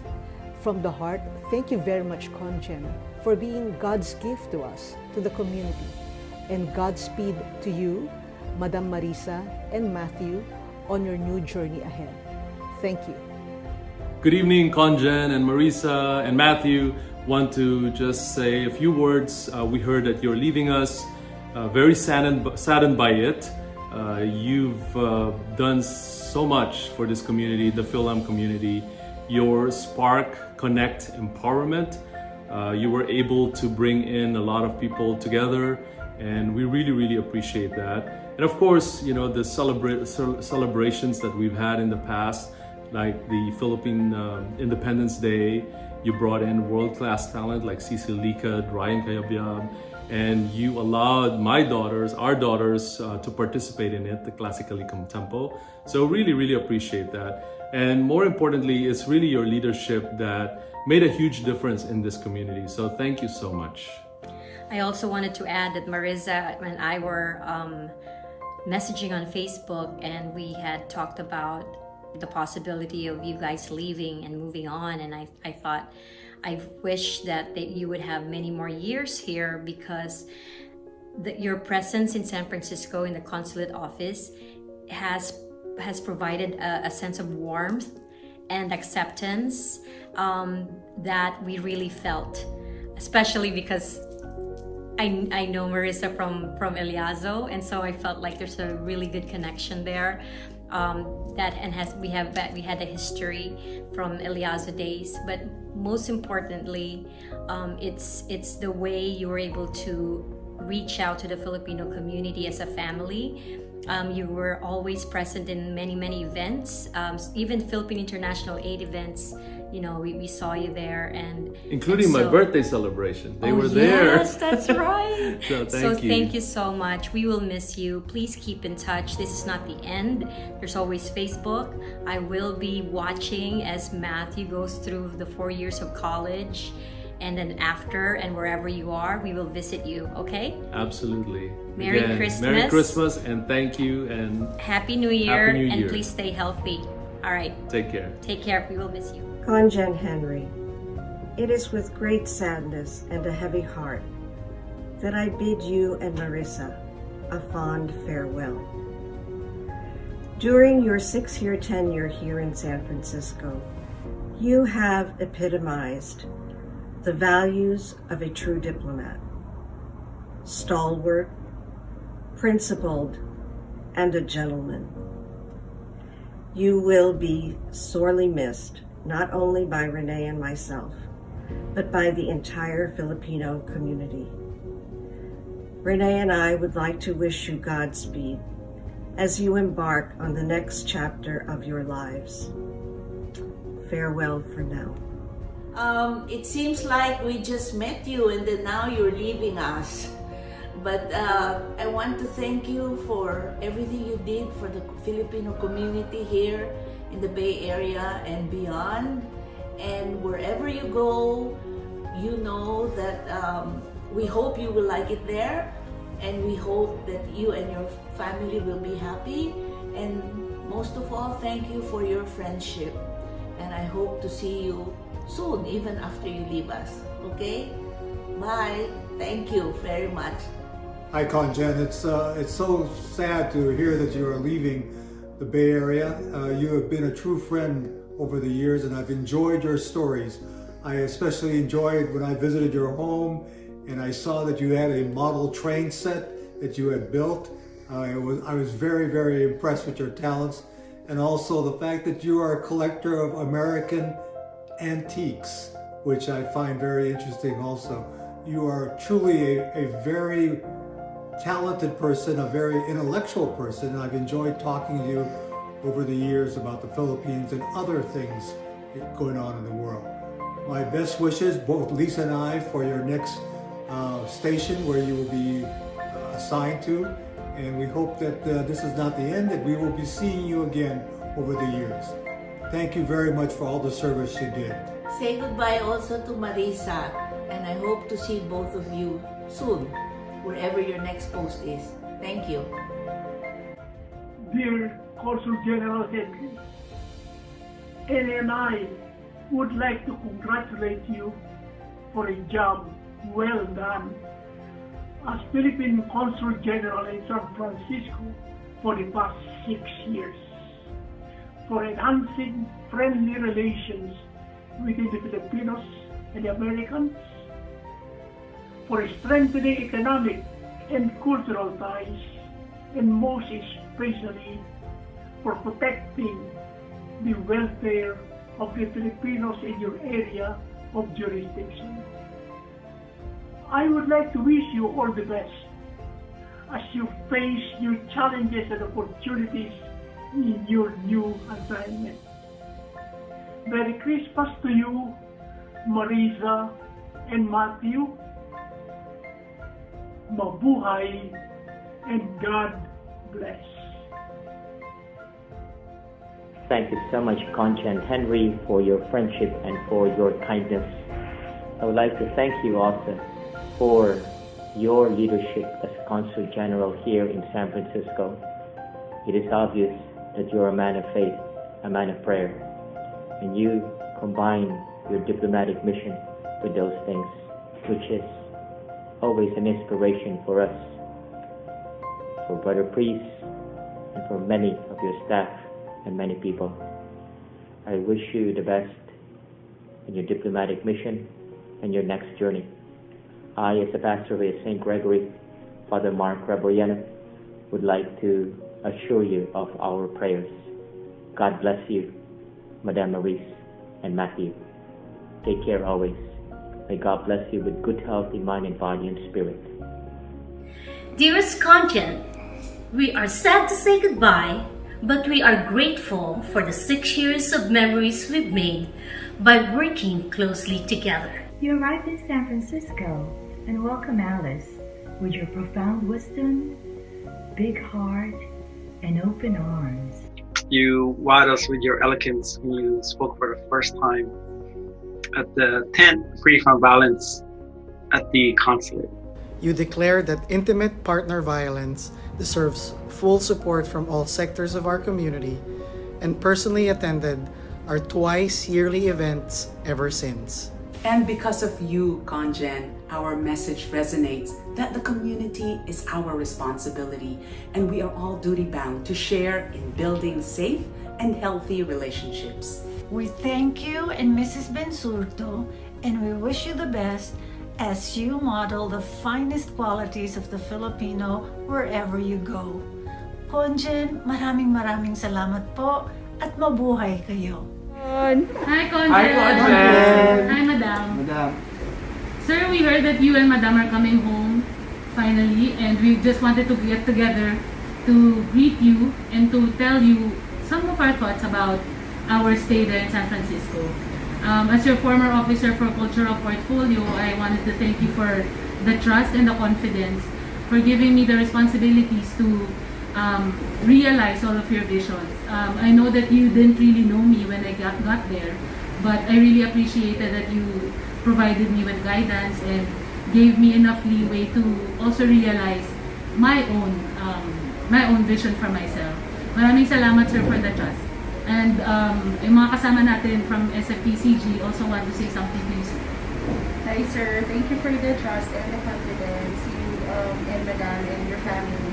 S23: From the heart, thank you very much, Conjen, for being God's gift to us, to the community. And Godspeed to you, Madam Marisa and Matthew, on your new journey ahead. Thank you.
S24: Good evening, Conjen and Marisa and Matthew. Want to just say a few words. We heard that you're leaving us. Very saddened by it. You've done so much for this community, the Philam community. Your Spark, Connect, Empowerment. You were able to bring in a lot of people together, and we really, really appreciate that. And of course, you know, the celebrations that we've had in the past, like the Philippine Independence Day. You brought in world-class talent like Cecil Licad, Ryan Cayabyab, and you allowed my daughters, our daughters, to participate in it, the Classically Come Tempo. So really, really appreciate that. And more importantly, it's really your leadership that made a huge difference in this community. So thank you so much.
S1: I also wanted to add that Marisa and I were messaging on Facebook, and we had talked about the possibility of you guys leaving and moving on, and I thought, I wish that you would have many more years here, because your presence in San Francisco in the consulate office has provided a sense of warmth and acceptance that we really felt, especially because I know Marisa from Eliazo, and so I felt like there's a really good connection there. We had a history from Eliazo days, but most importantly, it's the way you were able to reach out to the Filipino community as a family. You were always present in many events, even Philippine International Aid events. You know, we saw you there,
S24: including my birthday celebration. They were there.
S1: Yes, that's right.
S24: So
S1: thank you so much. We will miss you. Please keep in touch. This is not the end. There's always Facebook. I will be watching as Matthew goes through the 4 years of college, and then after, and wherever you are, we will visit you. Okay?
S24: Absolutely.
S1: Merry Christmas.
S24: Merry Christmas, and thank you, and
S1: Happy New Year.
S24: Happy New Year.
S1: And please stay healthy. All right.
S24: Take care.
S1: Take care. We will miss you.
S4: Conjen Henry, it is with great sadness and a heavy heart that I bid you and Marisa a fond farewell. During your 6-year tenure here in San Francisco, you have epitomized the values of a true diplomat: stalwart, principled, and a gentleman. You will be sorely missed, not only by Renee and myself, but by the entire Filipino community. Renee and I would like to wish you Godspeed as you embark on the next chapter of your lives. Farewell for now.
S5: It seems like we just met you and then now you're leaving us. But I want to thank you for everything you did for the Filipino community here in the Bay Area and beyond. And wherever you go, you know that we hope you will like it there, and we hope that you and your family will be happy. And most of all, thank you for your friendship. And I hope to see you soon, even after you leave us. Okay? Bye. Thank you very much.
S6: Hi, Conjen. It's so sad to hear that you are leaving the Bay Area. You have been a true friend over the years, and I've enjoyed your stories. I especially enjoyed when I visited your home and I saw that you had a model train set that you had built. I was very, very impressed with your talents, and also the fact that you are a collector of American antiques, which I find very interesting also. You are truly a very talented person, a very intellectual person. I've enjoyed talking to you over the years about the Philippines and other things going on in the world. My best wishes, both Lisa and I, for your next station where you will be assigned to, and we hope that this is not the end, that we will be seeing you again over the years. Thank you very much for all the service you did.
S5: Say goodbye also to Marisa, and I hope to see both of you soon, wherever your next post is. Thank you.
S25: Dear Consul General Henry, Ellie and I would like to congratulate you for a job well done as Philippine Consul General in San Francisco for the past 6 years, for enhancing friendly relations within the Filipinos and the Americans, for strengthening economic and cultural ties, and most especially for protecting the welfare of the Filipinos in your area of jurisdiction. I would like to wish you all the best as you face new challenges and opportunities in your new assignment. Merry Christmas to you, Marisa and Matthew. mabuhay, and God bless.
S7: Thank you so much, Concha and Henry, for your friendship and for your kindness. I would like to thank you also for your leadership as Consul General here in San Francisco. It is obvious that you're a man of faith, a man of prayer, and you combine your diplomatic mission with those things, which is always an inspiration for us, for Brother Priest, and for many of your staff and many people. I wish you the best in your diplomatic mission and your next journey. I, as a pastor of St. Gregory, Father Mark Raboyana, would like to assure you of our prayers. God bless you, Madame Maurice and Matthew. Take care always. May God bless you with good health in mind and body and spirit.
S8: Dearest Concha, we are sad to say goodbye, but we are grateful for the 6 years of memories we've made by working closely together.
S9: You arrived in San Francisco, and welcome Alice, with your profound wisdom, big heart, and open arms.
S10: You wowed us with your eloquence when you spoke for the first time at the tent Free from Violence at the consulate.
S11: You declared that intimate partner violence deserves full support from all sectors of our community and personally attended our twice yearly events ever since.
S26: And because of you, Conjen, our message resonates that the community is our responsibility and we are all duty-bound to share in building safe and healthy relationships.
S27: We thank you and Mrs. Bensurto, and we wish you the best as you model the finest qualities of the Filipino wherever you go. Conjen, maraming salamat po at mabuhay kayo.
S21: Hi, Conjen.
S16: Hi, Conjen.
S21: Hi, Madam.
S12: Madam.
S21: Sir, we heard that you and Madam are coming home finally, and we just wanted to get together to greet you and to tell you some of our thoughts about our stay there in San Francisco. As your former officer for cultural portfolio, I wanted to thank you for the trust and the confidence, for giving me the responsibilities to realize all of your visions. I know that you didn't really know me when I got there, but I really appreciated that you provided me with guidance and gave me enough leeway to also realize my own vision for myself. Maraming salamat, sir, for the trust. And yung mga kasama natin from SFPCG also want to say something to you.
S28: Hi, sir. Thank you for the trust and the confidence. You and Madam and your family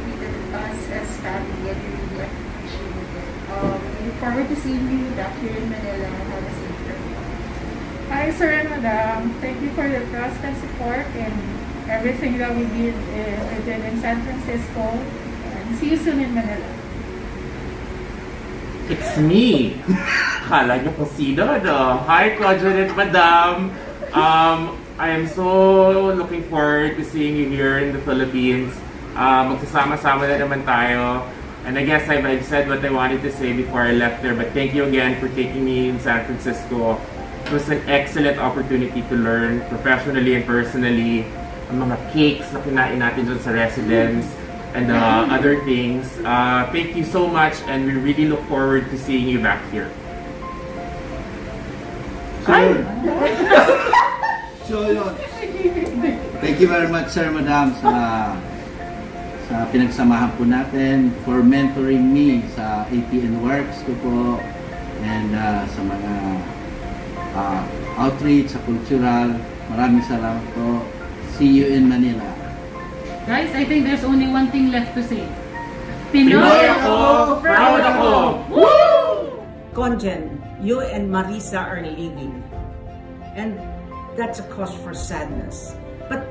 S28: treated us as family, and we really appreciate it. We look forward to seeing you back here in Manila. Have a safe trip.
S29: Hi, sir and Madam. Thank you for the trust and support and everything that we did in San Francisco. And see you soon in Manila.
S16: It's me! Kala niyo kung sino, no? Hi, Conjen and Madam! I am so looking forward to seeing you here in the Philippines. Magsasama-sama na naman tayo. And I guess I've said what I wanted to say before I left there, but thank you again for taking me in San Francisco. It was an excellent opportunity to learn professionally and personally ang mga cakes na kinain natin dun sa residence and other things. Thank you so much, and we really look forward to seeing you back here.
S30: So yun. Thank you very much, Sir, Madam, sa pinagsamahan po natin, for mentoring me sa APN Works ko po, and sa mga outreach, sa cultural. Maraming salamat po. See you in Manila.
S21: Guys, I think there's only one thing left to say.
S16: Pinoy ako! Proud ako!
S4: Woo! Conjen, you and Marisa are leaving. And that's a cause for sadness. But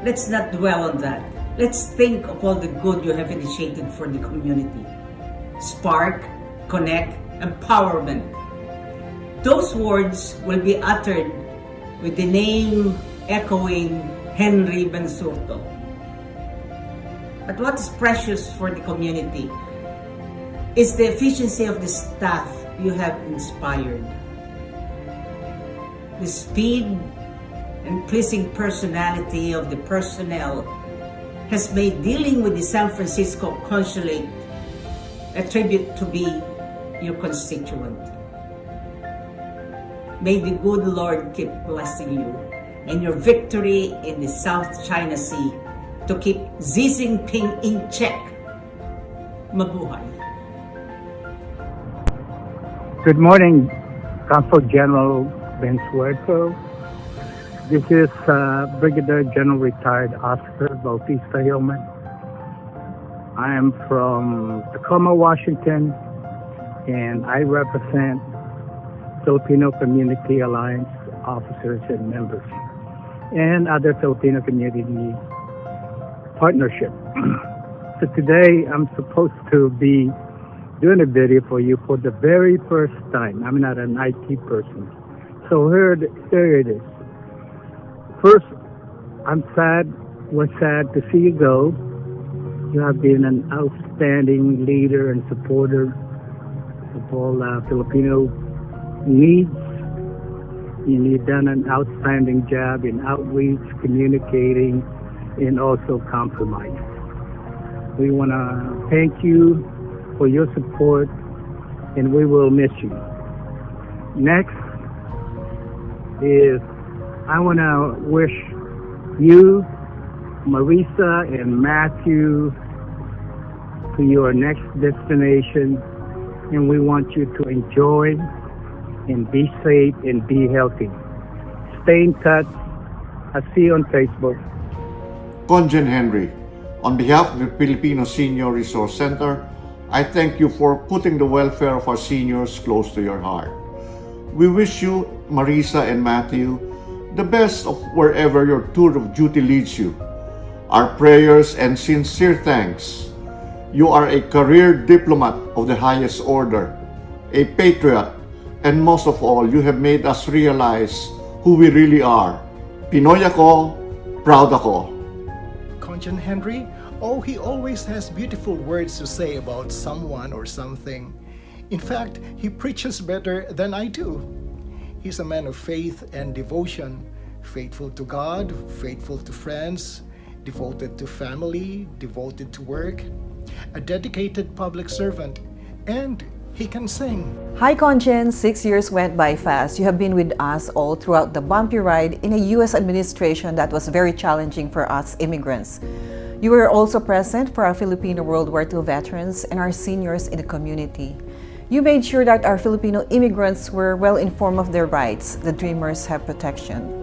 S4: let's not dwell on that. Let's think of all the good you have initiated for the community. Spark, connect, empowerment. Those words will be uttered with the name echoing Henry Bensurto. But what is precious for the community is the efficiency of the staff you have inspired. The speed and pleasing personality of the personnel
S2: has made dealing with the San Francisco Consulate a tribute to be your constituent. May the good Lord keep blessing you and your victory in the South China Sea to keep Xi Jinping in check. Mabuhay.
S3: Good morning, Consul General Bensurto. This is Brigadier General Retired Oscar Bautista Hillman. I am from Tacoma, Washington, and I represent Filipino Community Alliance officers and members and other Filipino community partnership. So today I'm supposed to be doing a video for you for the very first time. I'm not an IT person. So here it is. First, we're sad to see you go. You have been an outstanding leader and supporter of all Filipino needs. And you've done an outstanding job in outreach, communicating, and also compromise. We want to thank you for your support, and we will miss you. Next is I want to wish you, Marisa, and Matthew to your next destination, and we want you to enjoy and be safe and be healthy. Stay in touch. I'll see you on Facebook.
S13: Conjen Henry, on behalf of the Filipino Senior Resource Center, I thank you for putting the welfare of our seniors close to your heart. We wish you, Marisa and Matthew, the best of wherever your tour of duty leads you. Our prayers and sincere thanks. You are a career diplomat of the highest order, a patriot, and most of all, you have made us realize who we really are. Pinoy ako, proud ako.
S14: Conjen Henry, he always has beautiful words to say about someone or something. In fact, he preaches better than I do. He's a man of faith and devotion, faithful to God, faithful to friends, devoted to family, devoted to work, a dedicated public servant, and he can sing.
S15: Hi Conjen, 6 years went by fast. You have been with us all throughout the bumpy ride in a U.S. administration that was very challenging for us immigrants. You were also present for our Filipino World War II veterans and our seniors in the community. You made sure that our Filipino immigrants were well informed of their rights. The dreamers have protection.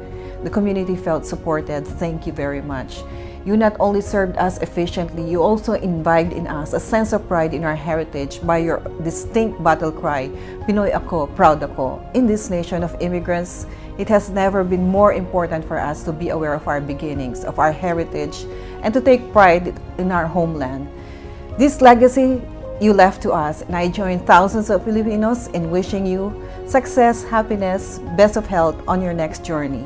S15: The community felt supported. Thank you very much. You not only served us efficiently, you also imbibed in us a sense of pride in our heritage by your distinct battle cry, Pinoy ako, proud ako. In this nation of immigrants, it has never been more important for us to be aware of our beginnings, of our heritage, and to take pride in our homeland. This legacy you left to us, and I join thousands of Filipinos in wishing you success, happiness, best of health on your next journey.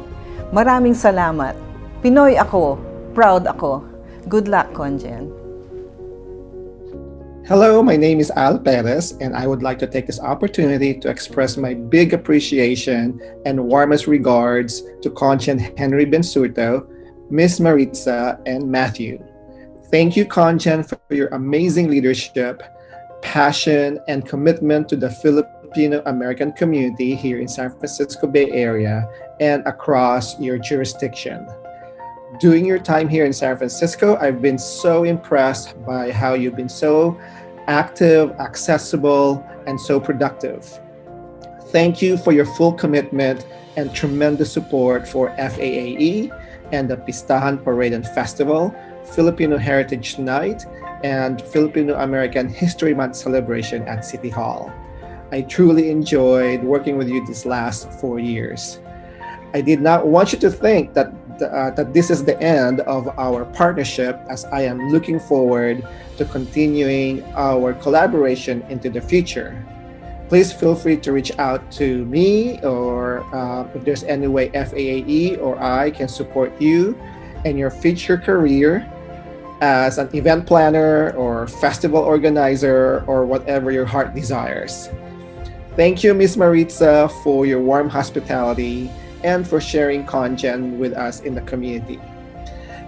S15: Maraming salamat. Pinoy ako, proud ako. Good luck, Conjen.
S17: Hello, my name is Al Perez, and I would like to take this opportunity to express my big appreciation and warmest regards to Conjen Henry Bensurto, Miss Maritza, and Matthew. Thank you, Conjen, for your amazing leadership, passion, and commitment to the Filipino American community here in San Francisco Bay Area and across your jurisdiction. During your time here in San Francisco, I've been so impressed by how you've been so active, accessible, and so productive. Thank you for your full commitment and tremendous support for FAAE and the Pistahan Parade and Festival, Filipino Heritage Night, and Filipino American History Month celebration at City Hall. I truly enjoyed working with you these last 4 years. I did not want you to think that this is the end of our partnership, as I am looking forward to continuing our collaboration into the future. Please feel free to reach out to me, or if there's any way FAAE or I can support you and your future career as an event planner or festival organizer or whatever your heart desires. Thank you, Ms. Maritza, for your warm hospitality and for sharing Conjen with us in the community.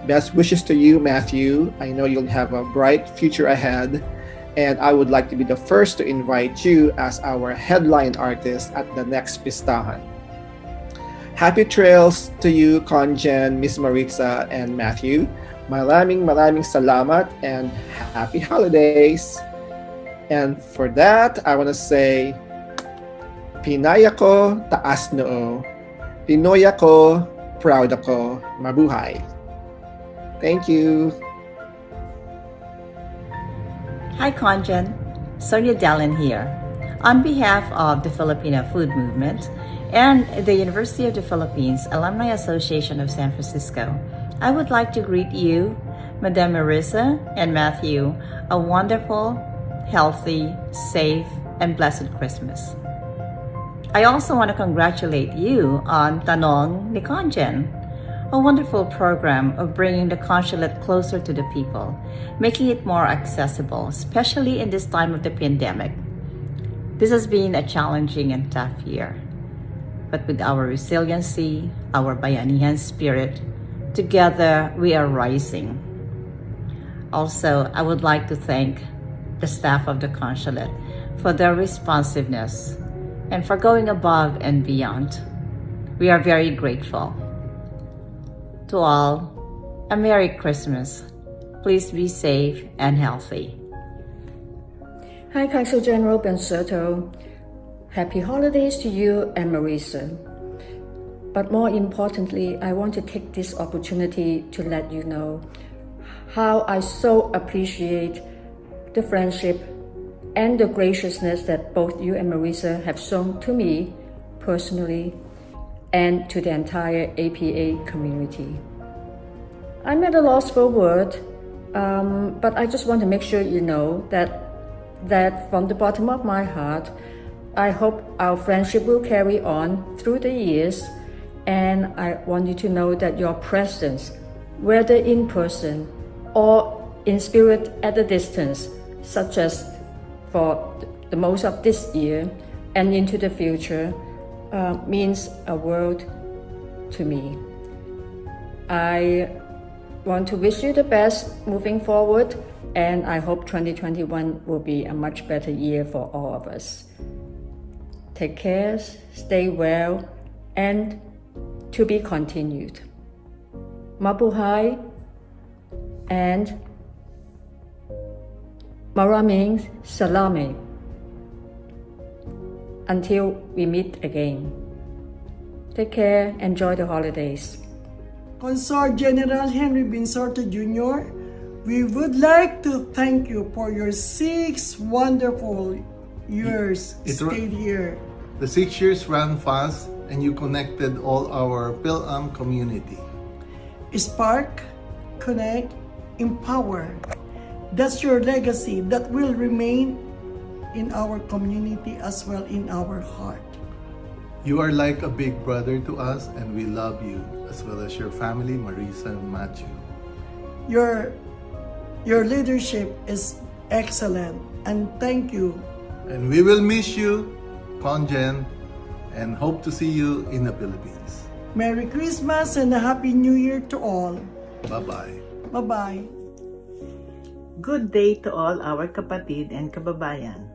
S17: Best wishes to you, Matthew. I know you'll have a bright future ahead, and I would like to be the first to invite you as our headline artist at the next Pistahan. Happy trails to you, Conjen, Miss Maritza, and Matthew. Maraming salamat and happy holidays. And for that, I want to say, Pinay ako, taas noo. Pinoy ako, proud ako. Mabuhay. Thank you.
S1: Hi, Conjen. Sonia Dallin here. On behalf of the Filipino Food Movement and the University of the Philippines Alumni Association of San Francisco, I would like to greet you, Madam Marissa and Matthew, a wonderful, healthy, safe, and blessed Christmas. I also want to congratulate you on Tanong ni Conjen, a wonderful program of bringing the consulate closer to the people, making it more accessible, especially in this time of the pandemic. This has been a challenging and tough year, but with our resiliency, our bayanihan spirit, together we are rising. Also, I would like to thank the staff of the consulate for their responsiveness and for going above and beyond. We are very grateful. To all, a Merry Christmas. Please be safe and healthy.
S5: Hi, Consul General Bensurto. Happy holidays to you and Marisa. But more importantly, I want to take this opportunity to let you know how I so appreciate the friendship and the graciousness that both you and Marisa have shown to me personally and to the entire APA community. I'm at a loss for word, but I just want to make sure you know that from the bottom of my heart, I hope our friendship will carry on through the years, and I want you to know that your presence, whether in person or in spirit at a distance, such as for the most of this year and into the future, means a world to me. I want to wish you the best moving forward, and I hope 2021 will be a much better year for all of us. Take care, stay well, and to be continued. Mabuhay and maraming salamat. Until we meet again. Take care, enjoy the holidays.
S6: Consul General Henry Bensurto Jr., we would like to thank you for your 6 wonderful years stayed here.
S18: The 6 years ran fast and you connected all our PhilAm community.
S6: Spark, connect, empower. That's your legacy that will remain in our community as well in our heart.
S18: You are like a big brother to us and we love you, as well as your family, Marisa and Matthew.
S6: Your leadership is excellent, and thank you.
S18: And we will miss you, Conjen, and hope to see you in the Philippines.
S6: Merry Christmas and a Happy New Year to all.
S18: Bye-bye.
S6: Bye-bye.
S19: Good day to all our kapatid and kababayan.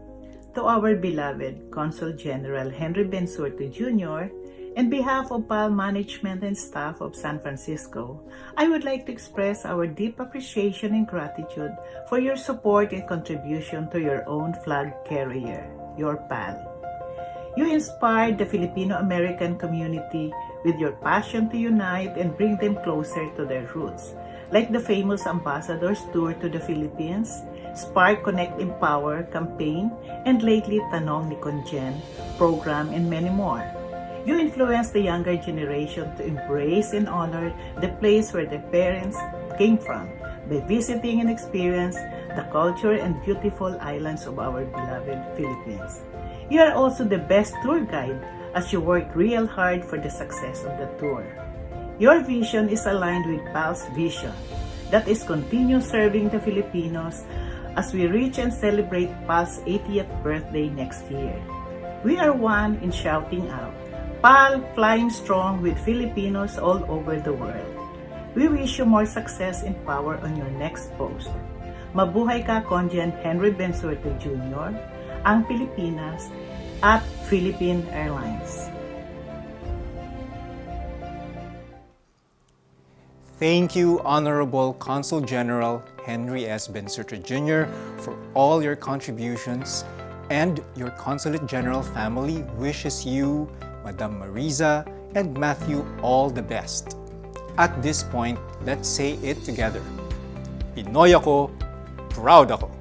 S19: To our beloved Consul General Henry Bensurto Jr., on behalf of PAL management and staff of San Francisco, I would like to express our deep appreciation and gratitude for your support and contribution to your own flag carrier, your PAL. You inspired the Filipino-American community with your passion to unite and bring them closer to their roots, like the famous Ambassador's Tour to the Philippines, Spark Connect Empower campaign, and lately Tanong ni Conjen program, and many more. You influenced the younger generation to embrace and honor the place where their parents came from by visiting and experience the culture and beautiful islands of our beloved Philippines. You are also the best tour guide as you work real hard for the success of the tour. Your vision is aligned with PAL's vision, that is continue serving the Filipinos as we reach and celebrate PAL's 80th birthday next year. We are one in shouting out, PAL flying strong with Filipinos all over the world. We wish you more success and power on your next post. Mabuhay ka, Conjen Henry Bensurto Jr., ang Pilipinas at Philippine Airlines.
S7: Thank you, Honorable Consul General Henry S. Bensurto Jr., for all your contributions, and your Consulate General family wishes you, Madam Marisa, and Matthew all the best. At this point, let's say it together. Pinoy ako, proud ako.